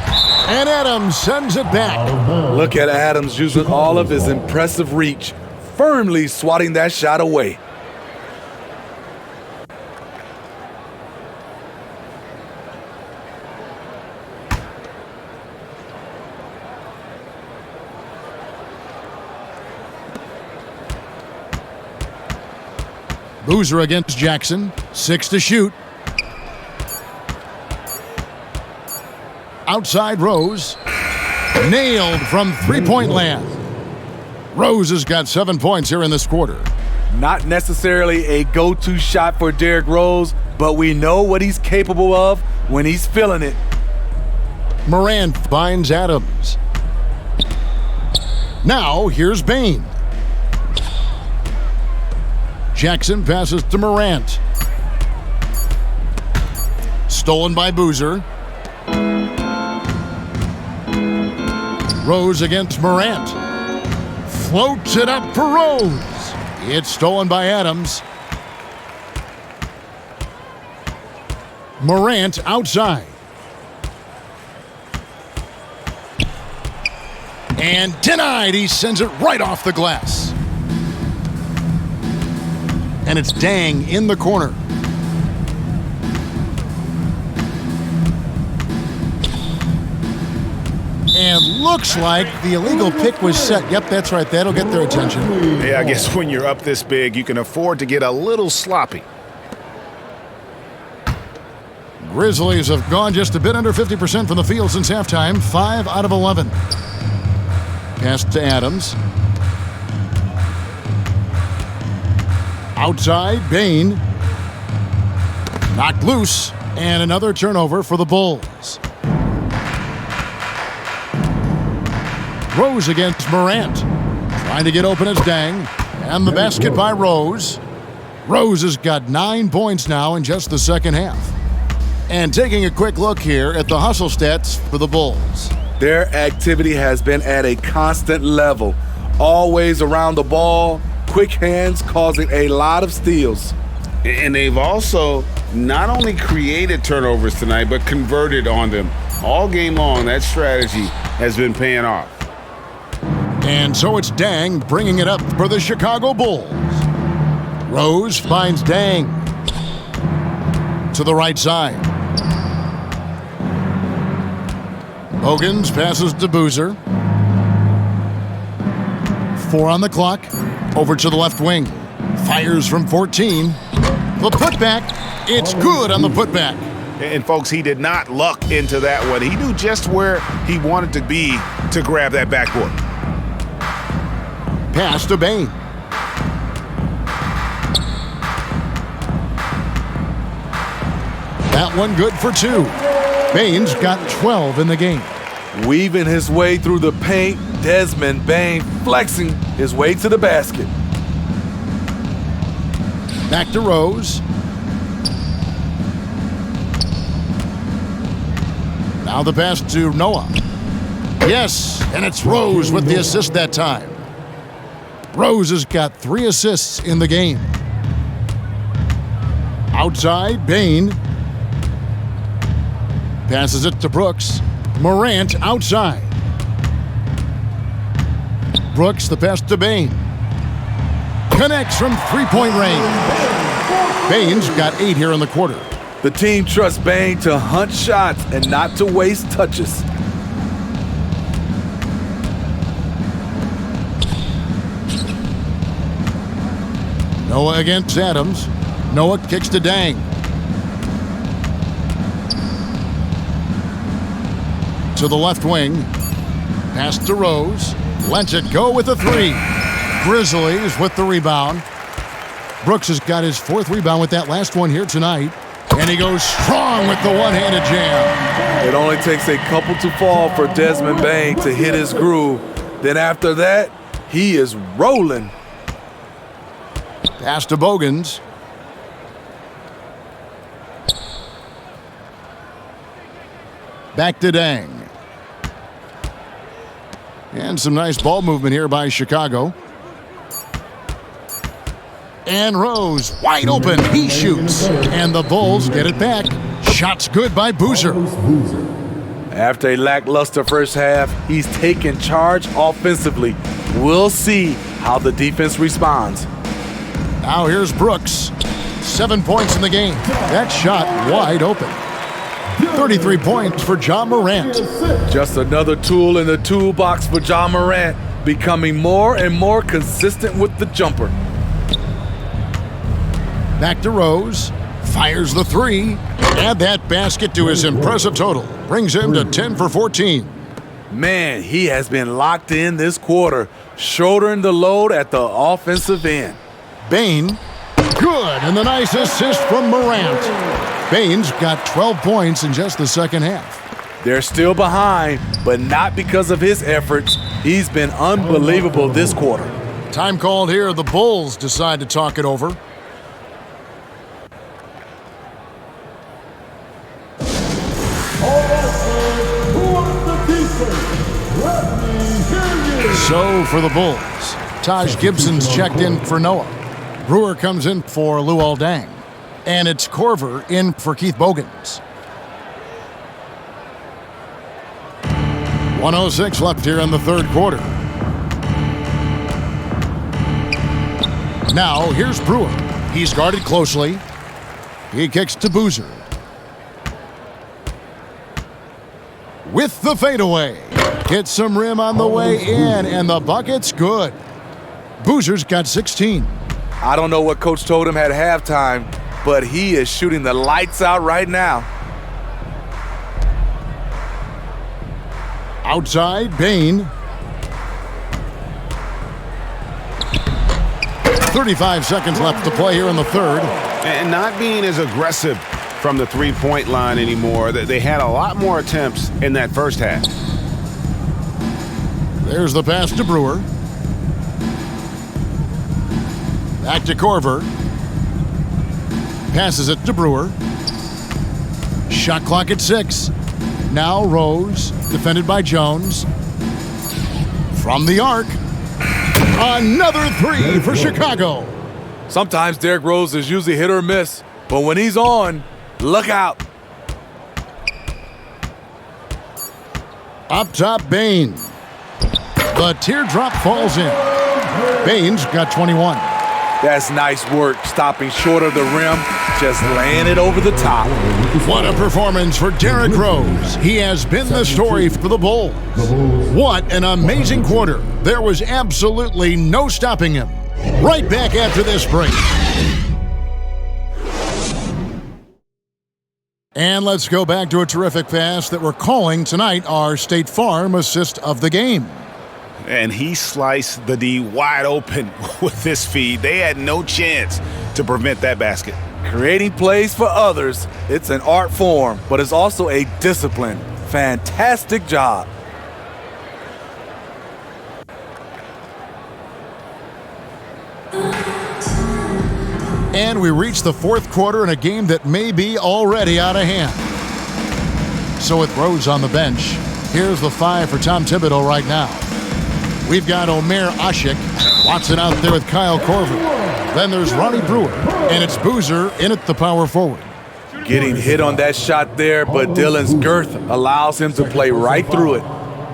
and Adams sends it back. Look at Adams using all of his impressive reach, firmly swatting that shot away. Boozer against Jackson. 6 to shoot. Outside Rose. Nailed from three-point land. Rose has got 7 points here in this quarter. Not necessarily a go-to shot for Derrick Rose, but we know what he's capable of when he's feeling it. Morant finds Adams. Now here's Bane. Jackson passes to Morant. Stolen by Boozer. Rose against Morant. Floats it up for Rose. It's stolen by Adams. Morant outside. And denied. He sends it right off the glass. And it's Dang in the corner. And looks like the illegal pick was set. Yep, that's right. That'll get their attention. Yeah, I guess when you're up this big, you can afford to get a little sloppy. Grizzlies have gone just a bit under 50% from the field since halftime. 5 out of 11. Pass to Adams. Outside, Bane. Knocked loose. And another turnover for the Bulls. Rose against Morant. Trying to get open as Dang. And the basket by Rose. Rose has got 9 points now in just the second half. And taking a quick look here at the hustle stats for the Bulls. Their activity has been at a constant level. Always around the ball. Quick hands causing a lot of steals. And they've also not only created turnovers tonight, but converted on them. All game long, that strategy has been paying off. And so it's Dang bringing it up for the Chicago Bulls. Rose finds Dang to the right side. Bogans passes to Boozer. 4 on the clock. Over to the left wing. Fires from 14. The putback. It's good on the putback. And folks, he did not luck into that one. He knew just where he wanted to be to grab that backboard. Pass to Bane. That one good for 2. Bane's got 12 in the game. Weaving his way through the paint, Desmond Bane flexing his way to the basket. Back to Rose. Now the pass to Noah. Yes, and it's Rose with the assist that time. Rose has got 3 assists in the game. Outside, Bane. Passes it to Brooks. Morant outside. Brooks, the pass to Bane. Connects from three-point range. Bane's got 8 here in the quarter. The team trusts Bane to hunt shots and not to waste touches. Noah against Adams. Noah kicks to Dang. To the left wing. Pass to Rose. Lets it go with a 3. Grizzlies with the rebound. Brooks has got his 4th rebound with that last one here tonight. And he goes strong with the one-handed jam. It only takes a couple to fall for Desmond Bane to hit his groove. Then after that, he is rolling. Pass to Bogans. Back to Dang. And some nice ball movement here by Chicago. And Rose, wide open, he shoots. And the Bulls get it back. Shots good by Boozer. After a lackluster first half, he's taken charge offensively. We'll see how the defense responds. Now here's Brooks. 7 points in the game. That shot wide open. 33 points for Ja Morant. Just another tool in the toolbox for Ja Morant, becoming more and more consistent with the jumper. Back to Rose. Fires the three. Add that basket to his impressive total. Brings him to 10 for 14. Man, he has been locked in this quarter, shouldering the load at the offensive end. Bane. Good. And the nice assist from Morant. Bane's got 12 points in just the second half. They're still behind, but not because of his efforts. He's been unbelievable this quarter. Time called here. The Bulls decide to talk it over. So for the Bulls, Taj Gibson's checked in for Noah. Brewer comes in for Luol Deng. And it's Korver in for Keith Bogans. 1:06 left here in the third quarter. Now here's Brewer. He's guarded closely. He kicks to Boozer. With the fadeaway. Hits some rim on the way in, and the bucket's good. Boozer's got 16. I don't know what Coach told him at halftime, but he is shooting the lights out right now. Outside, Bane. 35 seconds left to play here in the third. And not being as aggressive from the three-point line anymore. They had a lot more attempts in that first half. There's the pass to Brewer. Back to Korver. Passes it to Brewer. Shot clock at 6. Now Rose, defended by Jones. From the arc. Another three for Chicago. Sometimes Derrick Rose is usually hit or miss, but when he's on, look out. Up top, Bane. The teardrop falls in. Bane's got 21. That's nice work, stopping short of the rim, just laying it over the top. What a performance for Derrick Rose. He has been the story for the Bulls. What an amazing quarter. There was absolutely no stopping him. Right back after this break. And let's go back to a terrific pass that we're calling tonight our State Farm assist of the game. And he sliced the D wide open with this feed. They had no chance to prevent that basket. Creating plays for others, it's an art form, but it's also a discipline. Fantastic job. And we reach the fourth quarter in a game that may be already out of hand. So with Rose on the bench, here's the 5 for Tom Thibodeau right now. We've got Omer Ashik. Watson out there with Kyle Korver. Then there's Ronnie Brewer. And it's Boozer in at the power forward. Getting hit on that shot there, but Dillon's girth allows him to play right through it.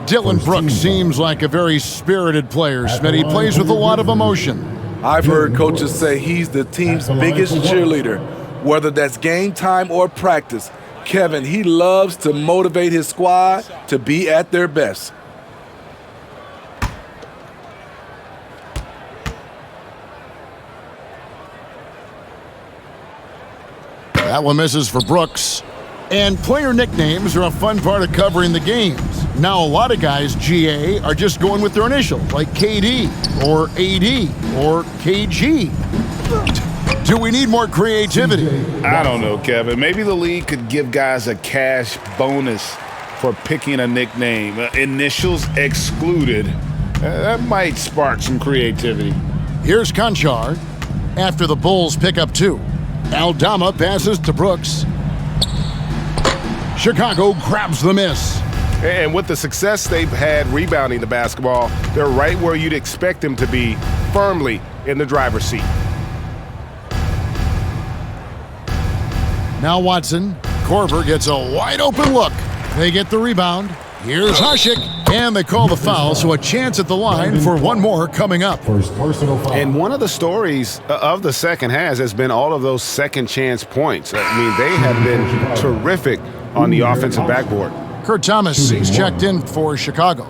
Dillon Brooks seems like a very spirited player, Smitty. He plays with a lot of emotion. I've heard coaches say he's the team's biggest cheerleader, whether that's game time or practice. Kevin, he loves to motivate his squad to be at their best. That one misses for Brooks. And player nicknames are a fun part of covering the games. Now, a lot of guys, GA, are just going with their initials, like KD or AD or KG. Do we need more creativity? I don't know, Kevin. Maybe the league could give guys a cash bonus for picking a nickname. Initials excluded. That might spark some creativity. Here's Conchar. After the Bulls pick up 2. Aldama passes to Brooks. Chicago grabs the miss. And with the success they've had rebounding the basketball, they're right where you'd expect them to be, firmly in the driver's seat. Now Watson. Korver gets a wide open look. They get the rebound. Here's Hasek, and they call the foul, so a chance at the line for one more coming up. First personal foul. And one of the stories of the second half has been all of those second chance points. I mean, they have been terrific on the offensive backboard. Kurt Thomas, he's checked in for Chicago.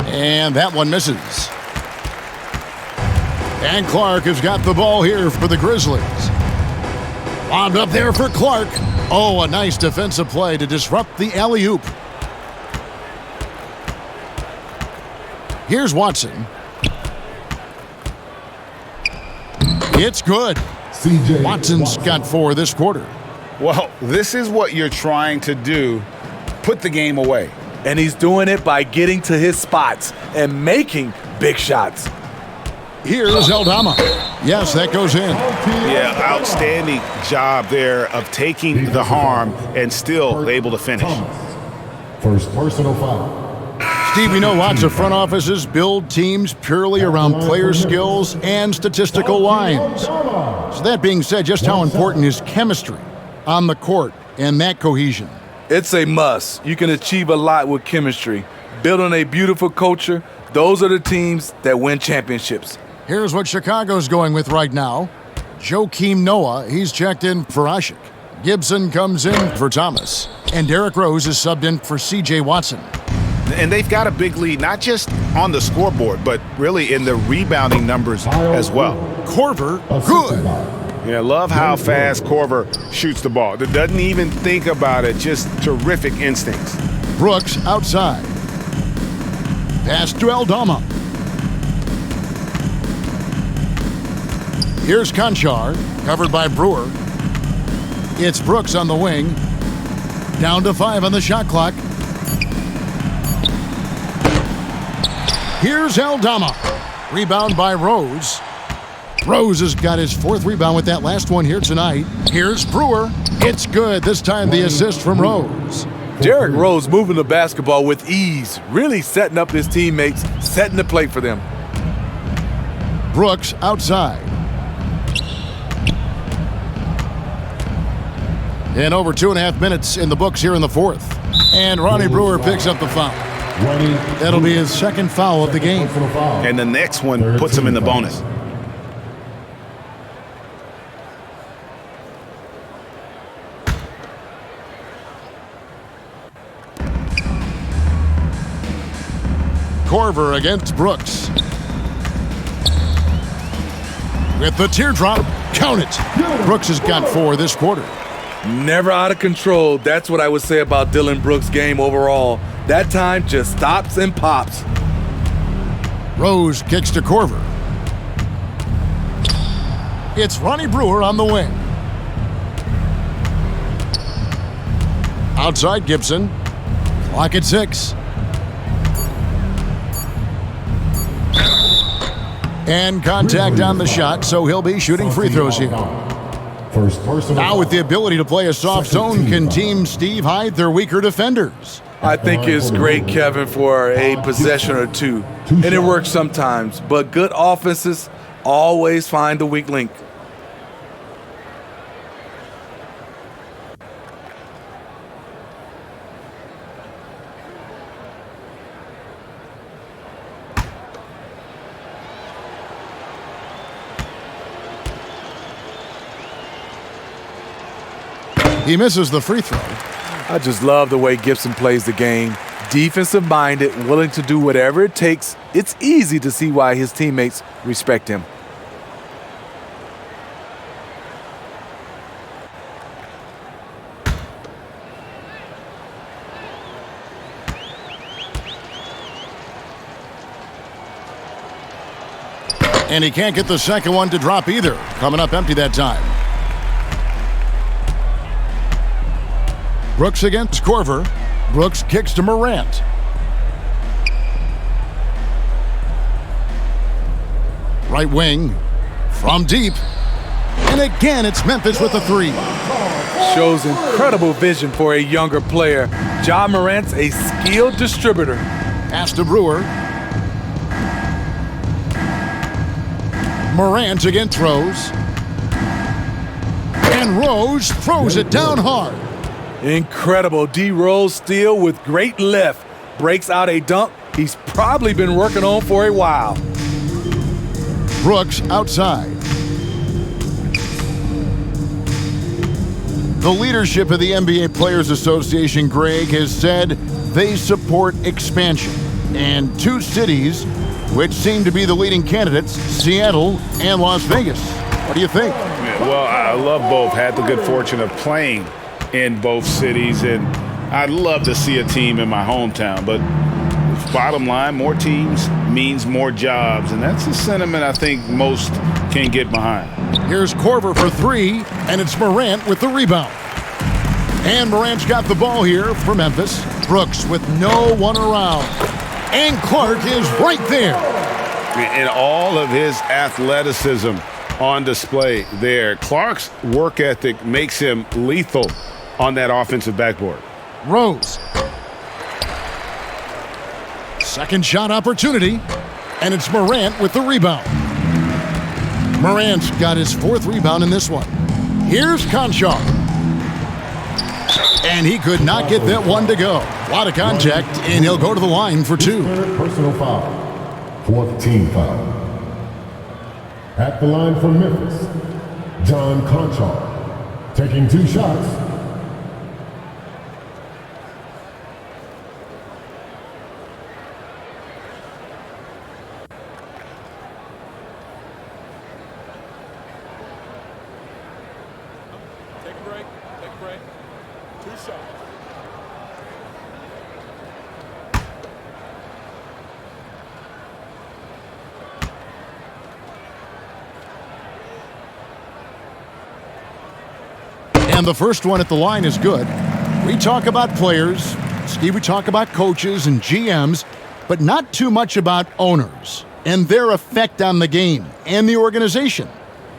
And that one misses. And Clark has got the ball here for the Grizzlies. Wound up there for Clark. Oh, a nice defensive play to disrupt the alley-oop. Here's Watson. It's good. CJ Watson's got 4 this quarter. Well, this is what you're trying to do. Put the game away. And he's doing it by getting to his spots and making big shots. Here's Aldama. Yes, that goes in. Yeah, outstanding job there of taking the harm and still able to finish. First personal foul. Steve, we know lots of front offices build teams purely around player skills and statistical lines. So that being said, just how important is chemistry on the court and that cohesion? It's a must. You can achieve a lot with chemistry. Building a beautiful culture, those are the teams that win championships. Here's what Chicago's going with right now. Joakim Noah, he's checked in for Hasek. Gibson comes in for Thomas. And Derrick Rose is subbed in for C.J. Watson. And they've got a big lead, not just on the scoreboard, but really in the rebounding numbers as well. Korver, good. Yeah, love how fast Korver shoots the ball. Doesn't even think about it, just terrific instincts. Brooks outside. Pass to Aldama. Here's Conchar, covered by Brewer. It's Brooks on the wing. Down to 5 on the shot clock. Here's Aldama. Rebound by Rose. Rose has got his 4th rebound with that last one here tonight. Here's Brewer. It's good. This time the assist from Rose. Derrick Rose moving the basketball with ease, really setting up his teammates, setting the play for them. Brooks outside. And over 2.5 minutes in the books here in the 4th. And Ronnie Brewer picks up the foul. That'll be his 2nd foul of the game. And the next one puts him in the bonus. Korver against Brooks. With the teardrop, count it. Brooks has got 4 this quarter. Never out of control. That's what I would say about Dillon Brooks' game overall. That time just stops and pops. Rose kicks to Korver. It's Ronnie Brewer on the wing. Outside Gibson. Clock at 6. And contact on the shot, so he'll be shooting free throws here. Now with the ability to play a soft zone, can Team Steve hide their weaker defenders? I think it's great, Kevin, for a possession or two. And it works sometimes, but good offenses always find the weak link. He misses the free throw. I just love the way Gibson plays the game. Defensive-minded, willing to do whatever it takes. It's easy to see why his teammates respect him. And he can't get the second one to drop either. Coming up empty that time. Brooks against Korver. Brooks kicks to Morant. Right wing from deep. And again, it's Memphis with a three. Shows incredible vision for a younger player. Ja Morant's a skilled distributor. Pass to Brewer. Morant against Rose. And Rose throws it down hard. Incredible. D. Rose steal with great lift. Breaks out a dunk he's probably been working on for a while. Brooks outside. The leadership of the NBA Players Association, Greg, has said they support expansion. And two cities, which seem to be the leading candidates, Seattle and Las Vegas. What do you think? Well, I love both. Had the good fortune of playing in both cities, and I'd love to see a team in my hometown. But bottom line, more teams means more jobs, and that's a sentiment I think most can get behind. Here's Korver for three, and it's Morant with the rebound. And Morant's got the ball here for Memphis. Brooks with no one around. And Clark is right there. And all of his athleticism on display there. Clark's work ethic makes him lethal on that offensive backboard. Rose. Second shot opportunity, and it's Morant with the rebound. Morant's got his fourth rebound in this one. Here's Conchar. And he could not get that one to go. A lot of contact, and he'll go to the line for two. Personal foul. Fourth team foul. At the line for Memphis, John Conchar. Taking two shots. Take a break. Take a break. Two shots. And the first one at the line is good. We talk about players, Steve, we talk about coaches and GMs, but not too much about owners and their effect on the game and the organization.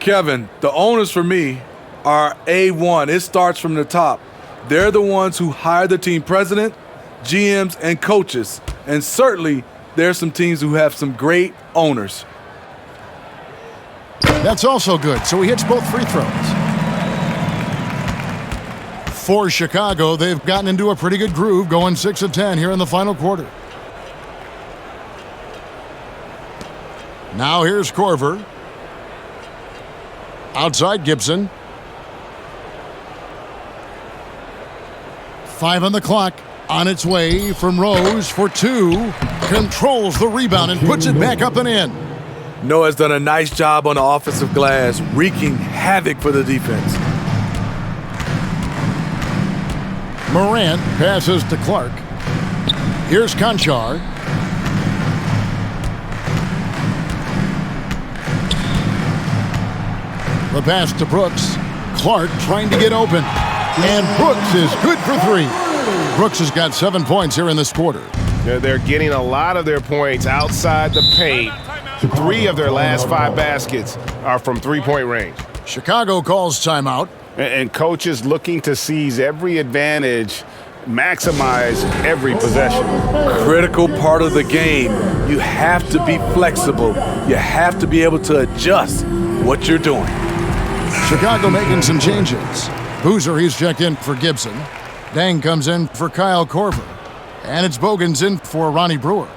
Kevin, the owners for me are A1. It starts from the top. They're the ones who hire the team president, GMs, and coaches. And certainly, there's some teams who have some great owners. That's also good, so he hits both free throws. For Chicago, they've gotten into a pretty good groove, going 6 of 10 here in the final quarter. Now here's Korver. Outside Gibson. 5 on the clock. On its way from Rose for two. Controls the rebound and puts it back up and in. Noah's done a nice job on the offensive glass, wreaking havoc for the defense. Morant passes to Clark. Here's Conchar. The pass to Brooks. Clark trying to get open. And Brooks is good for three. Brooks has got 7 points here in this quarter. They're getting a lot of their points outside the paint. 3 of their last 5 baskets are from three-point range. Chicago calls timeout. And coaches looking to seize every advantage, maximize every possession. Critical part of the game. You have to be flexible. You have to be able to adjust what you're doing. Chicago making some changes. Boozer, he's checked in for Gibson. Dang comes in for Kyle Korver. And it's Bogans in for Ronnie Brewer.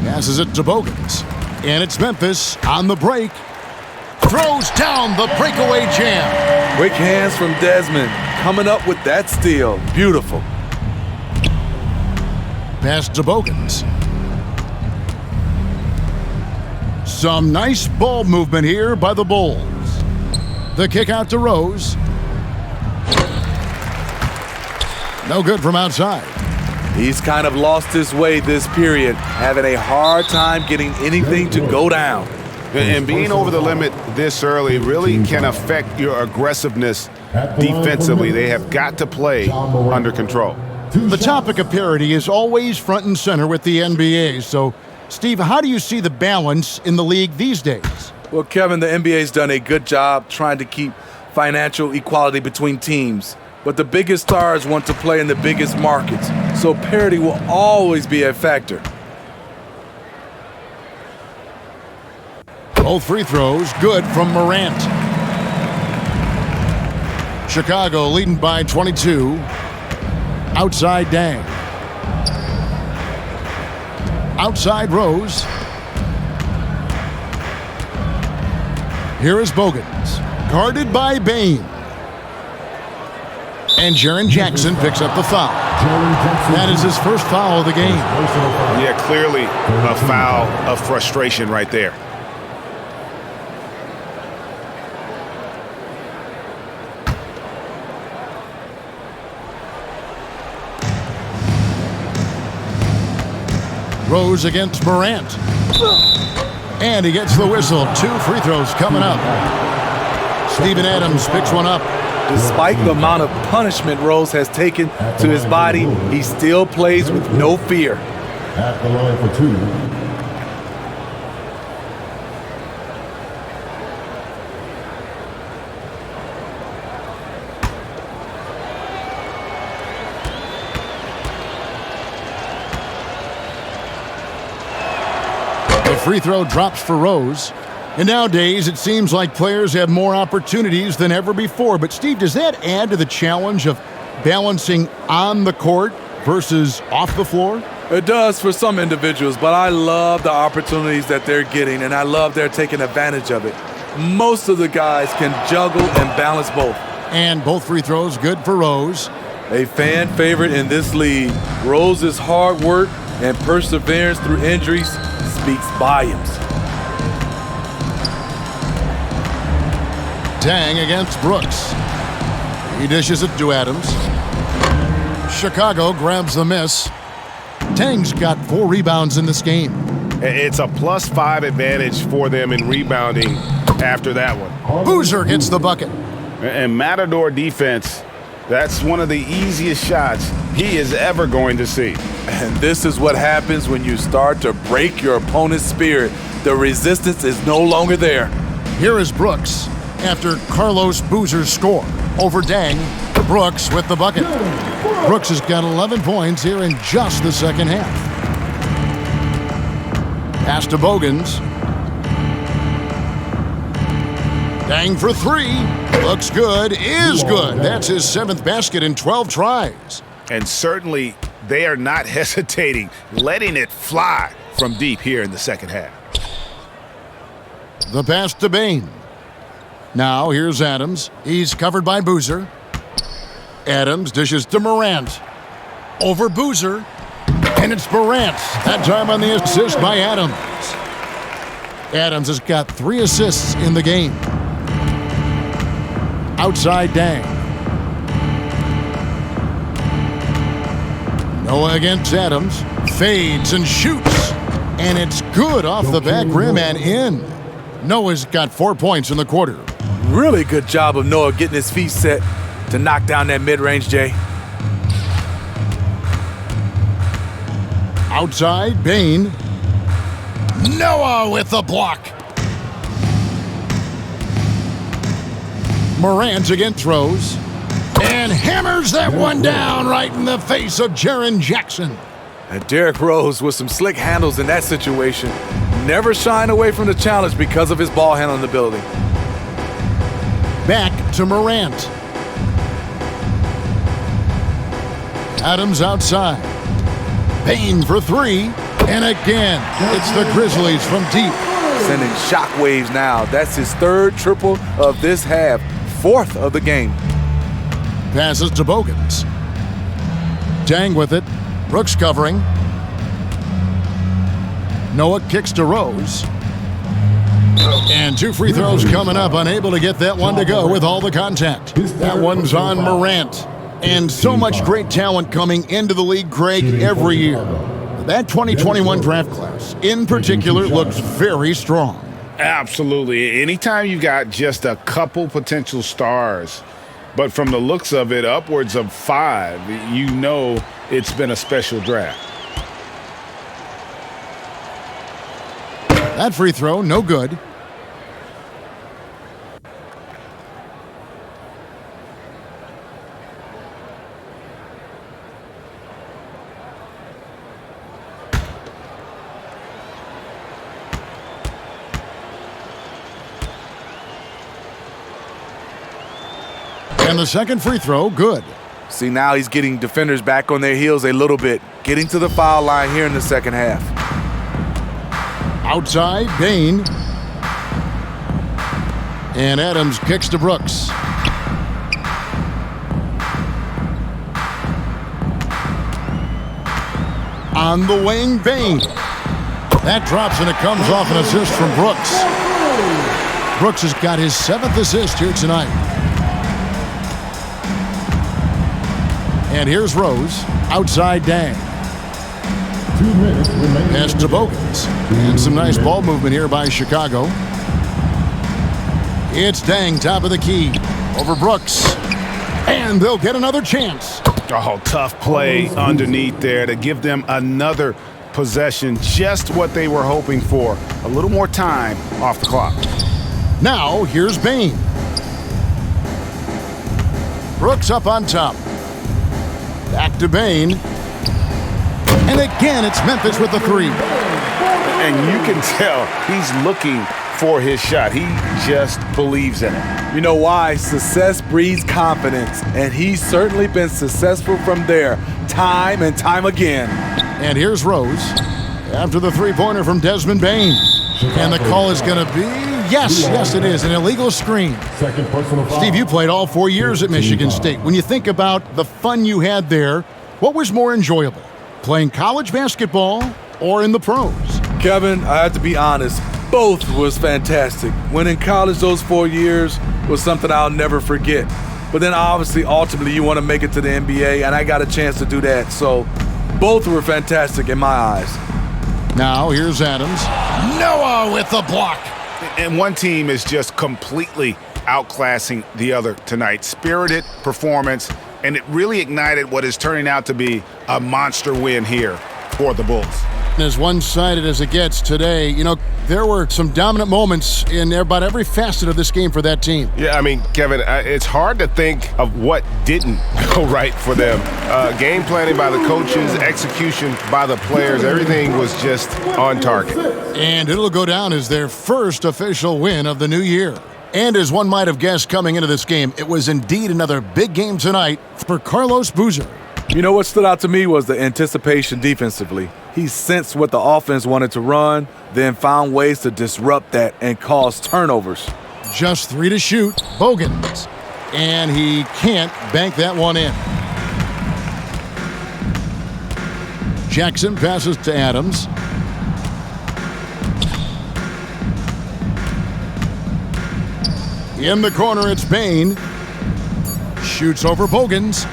Passes it to Bogans. And it's Memphis on the break. Throws down the breakaway jam. Quick hands from Desmond. Coming up with that steal. Beautiful. Pass to Bogans. Some nice ball movement here by the Bulls. The kick out to Rose. No good from outside. He's kind of lost his way this period, having a hard time getting anything to go down. And being over the limit this early really can affect your aggressiveness defensively. They have got to play under control. The topic of parity is always front and center with the NBA. So, Steve, how do you see the balance in the league these days? Well, Kevin, the NBA's done a good job trying to keep financial equality between teams. But the biggest stars want to play in the biggest markets, so parity will always be a factor. Both free throws good from Morant. Chicago leading by 22. Outside Dang. Outside Rose. Here is Bogans. Guarded by Bain. And Jaren Jackson picks up the foul. That is his first foul of the game. Yeah, clearly a foul of frustration right there. Rose against Morant. And he gets the whistle. 2 free throws coming up. Steven Adams picks one up. Despite the amount of punishment Rose has taken to his body, he still plays with no fear. At the line for 2. The free throw drops for Rose. And nowadays, it seems like players have more opportunities than ever before. But, Steve, does that add to the challenge of balancing on the court versus off the floor? It does for some individuals, but I love the opportunities that they're getting, and I love they're taking advantage of it. Most of the guys can juggle and balance both. And both free throws good for Rose. A fan favorite in this league, Rose's hard work and perseverance through injuries speaks volumes. Dang against Brooks. He dishes it to Adams. Chicago grabs the miss. Tang's got 4 rebounds in this game. It's a +5 advantage for them in rebounding after that one. Boozer gets the bucket. And Matador defense, that's one of the easiest shots he is ever going to see. And this is what happens when you start to break your opponent's spirit. The resistance is no longer there. Here is Brooks after Carlos Boozer's score over Dang. Brooks with the bucket. Brooks has got 11 points here in just the second half. Pass to Bogans. Dang for 3. Looks good, is good. That's his 7th basket in 12 tries. And certainly they are not hesitating, letting it fly from deep here in the second half. The pass to Bain. Now here's Adams. He's covered by Boozer. Adams dishes to Morant. Over Boozer. And it's Morant. That time on the assist by Adams. Adams has got 3 assists in the game. Outside Dang. Noah against Adams. Fades and shoots. And it's good off the back rim and in. Noah's got 4 points in the quarter. Really good job of Noah getting his feet set to knock down that mid-range, Jay. Outside, Bain. Noah with the block. Morant against Rose. And hammers that one down right in the face of Jaren Jackson. And Derrick Rose with some slick handles in that situation. Never shying away from the challenge because of his ball handling ability. Back to Morant. Adams outside. Bain for 3. And again, it's the Grizzlies from deep. Sending shockwaves now. That's his 3rd triple of this half. 4th of the game. Passes to Bogans. Dang with it. Brooks covering. Noah kicks to Rose. And 2 free throws coming up. Unable to get that one to go with all the contact. That one's on Morant. And so much great talent coming into the league, Greg, every year. That 2021 draft class, in particular, looks very strong. Absolutely. Anytime you got just a couple potential stars, but from the looks of it, upwards of 5, you know it's been a special draft. That free throw, no good. And the second free throw, good. See, now he's getting defenders back on their heels a little bit, getting to the foul line here in the second half. Outside, Bain. And Adams kicks to Brooks. On the wing, Bain. That drops and it comes off an assist from Brooks. Brooks has got his 7th assist here tonight. And here's Rose, outside Dang. 2 minutes remaining. Pass to Bogans. And some nice ball movement here by Chicago. It's Dang, top of the key. Over Brooks. And they'll get another chance. Oh, tough play underneath there to give them another possession. Just what they were hoping for. A little more time off the clock. Now, here's Bain. Brooks up on top. Back to Bain. And again, it's Memphis with the 3. And you can tell he's looking for his shot. He just believes in it. You know why? Success breeds confidence, and he's certainly been successful from there time and time again. And here's Rose after the three-pointer from Desmond Bain. And the call is going to be, yes, it is, an illegal screen. Second personal foul. Steve, you played all 4 years at Michigan State. When you think about the fun you had there, what was more enjoyable, playing college basketball or in the pros? Kevin, I have to be honest, both was fantastic. When in college, those 4 years was something I'll never forget. But then obviously, ultimately, you want to make it to the NBA, and I got a chance to do that. So both were fantastic in my eyes. Now here's Adams. Noah with the block. And one team is just completely outclassing the other tonight. Spirited performance, and it really ignited what is turning out to be a monster win here for the Bulls. As one-sided as it gets today, you know, there were some dominant moments in about every facet of this game for that team. Yeah, I mean, Kevin, it's hard to think of what didn't go right for them. Game planning by the coaches, execution by the players, everything was just on target. And it'll go down as their first official win of the new year. And as one might have guessed coming into this game, it was indeed another big game tonight for Carlos Boozer. You know what stood out to me was the anticipation defensively. He sensed what the offense wanted to run, then found ways to disrupt that and cause turnovers. Just 3 to shoot, Bogans. And he can't bank that one in. Jackson passes to Adams. In the corner, it's Bain. Shoots over Bogans.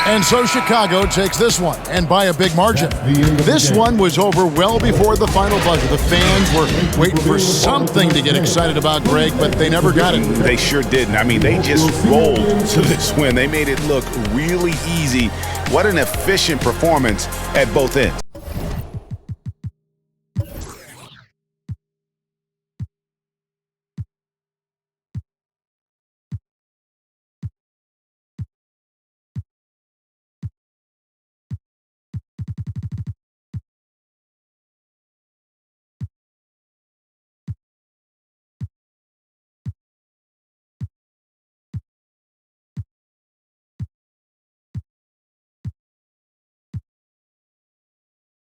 And so Chicago takes this one, and by a big margin. This one was over well before the final buzzer. The fans were waiting for something to get excited about, Greg, but they never got it. They sure didn't. I mean, they just rolled to this win. They made it look really easy. What an efficient performance at both ends.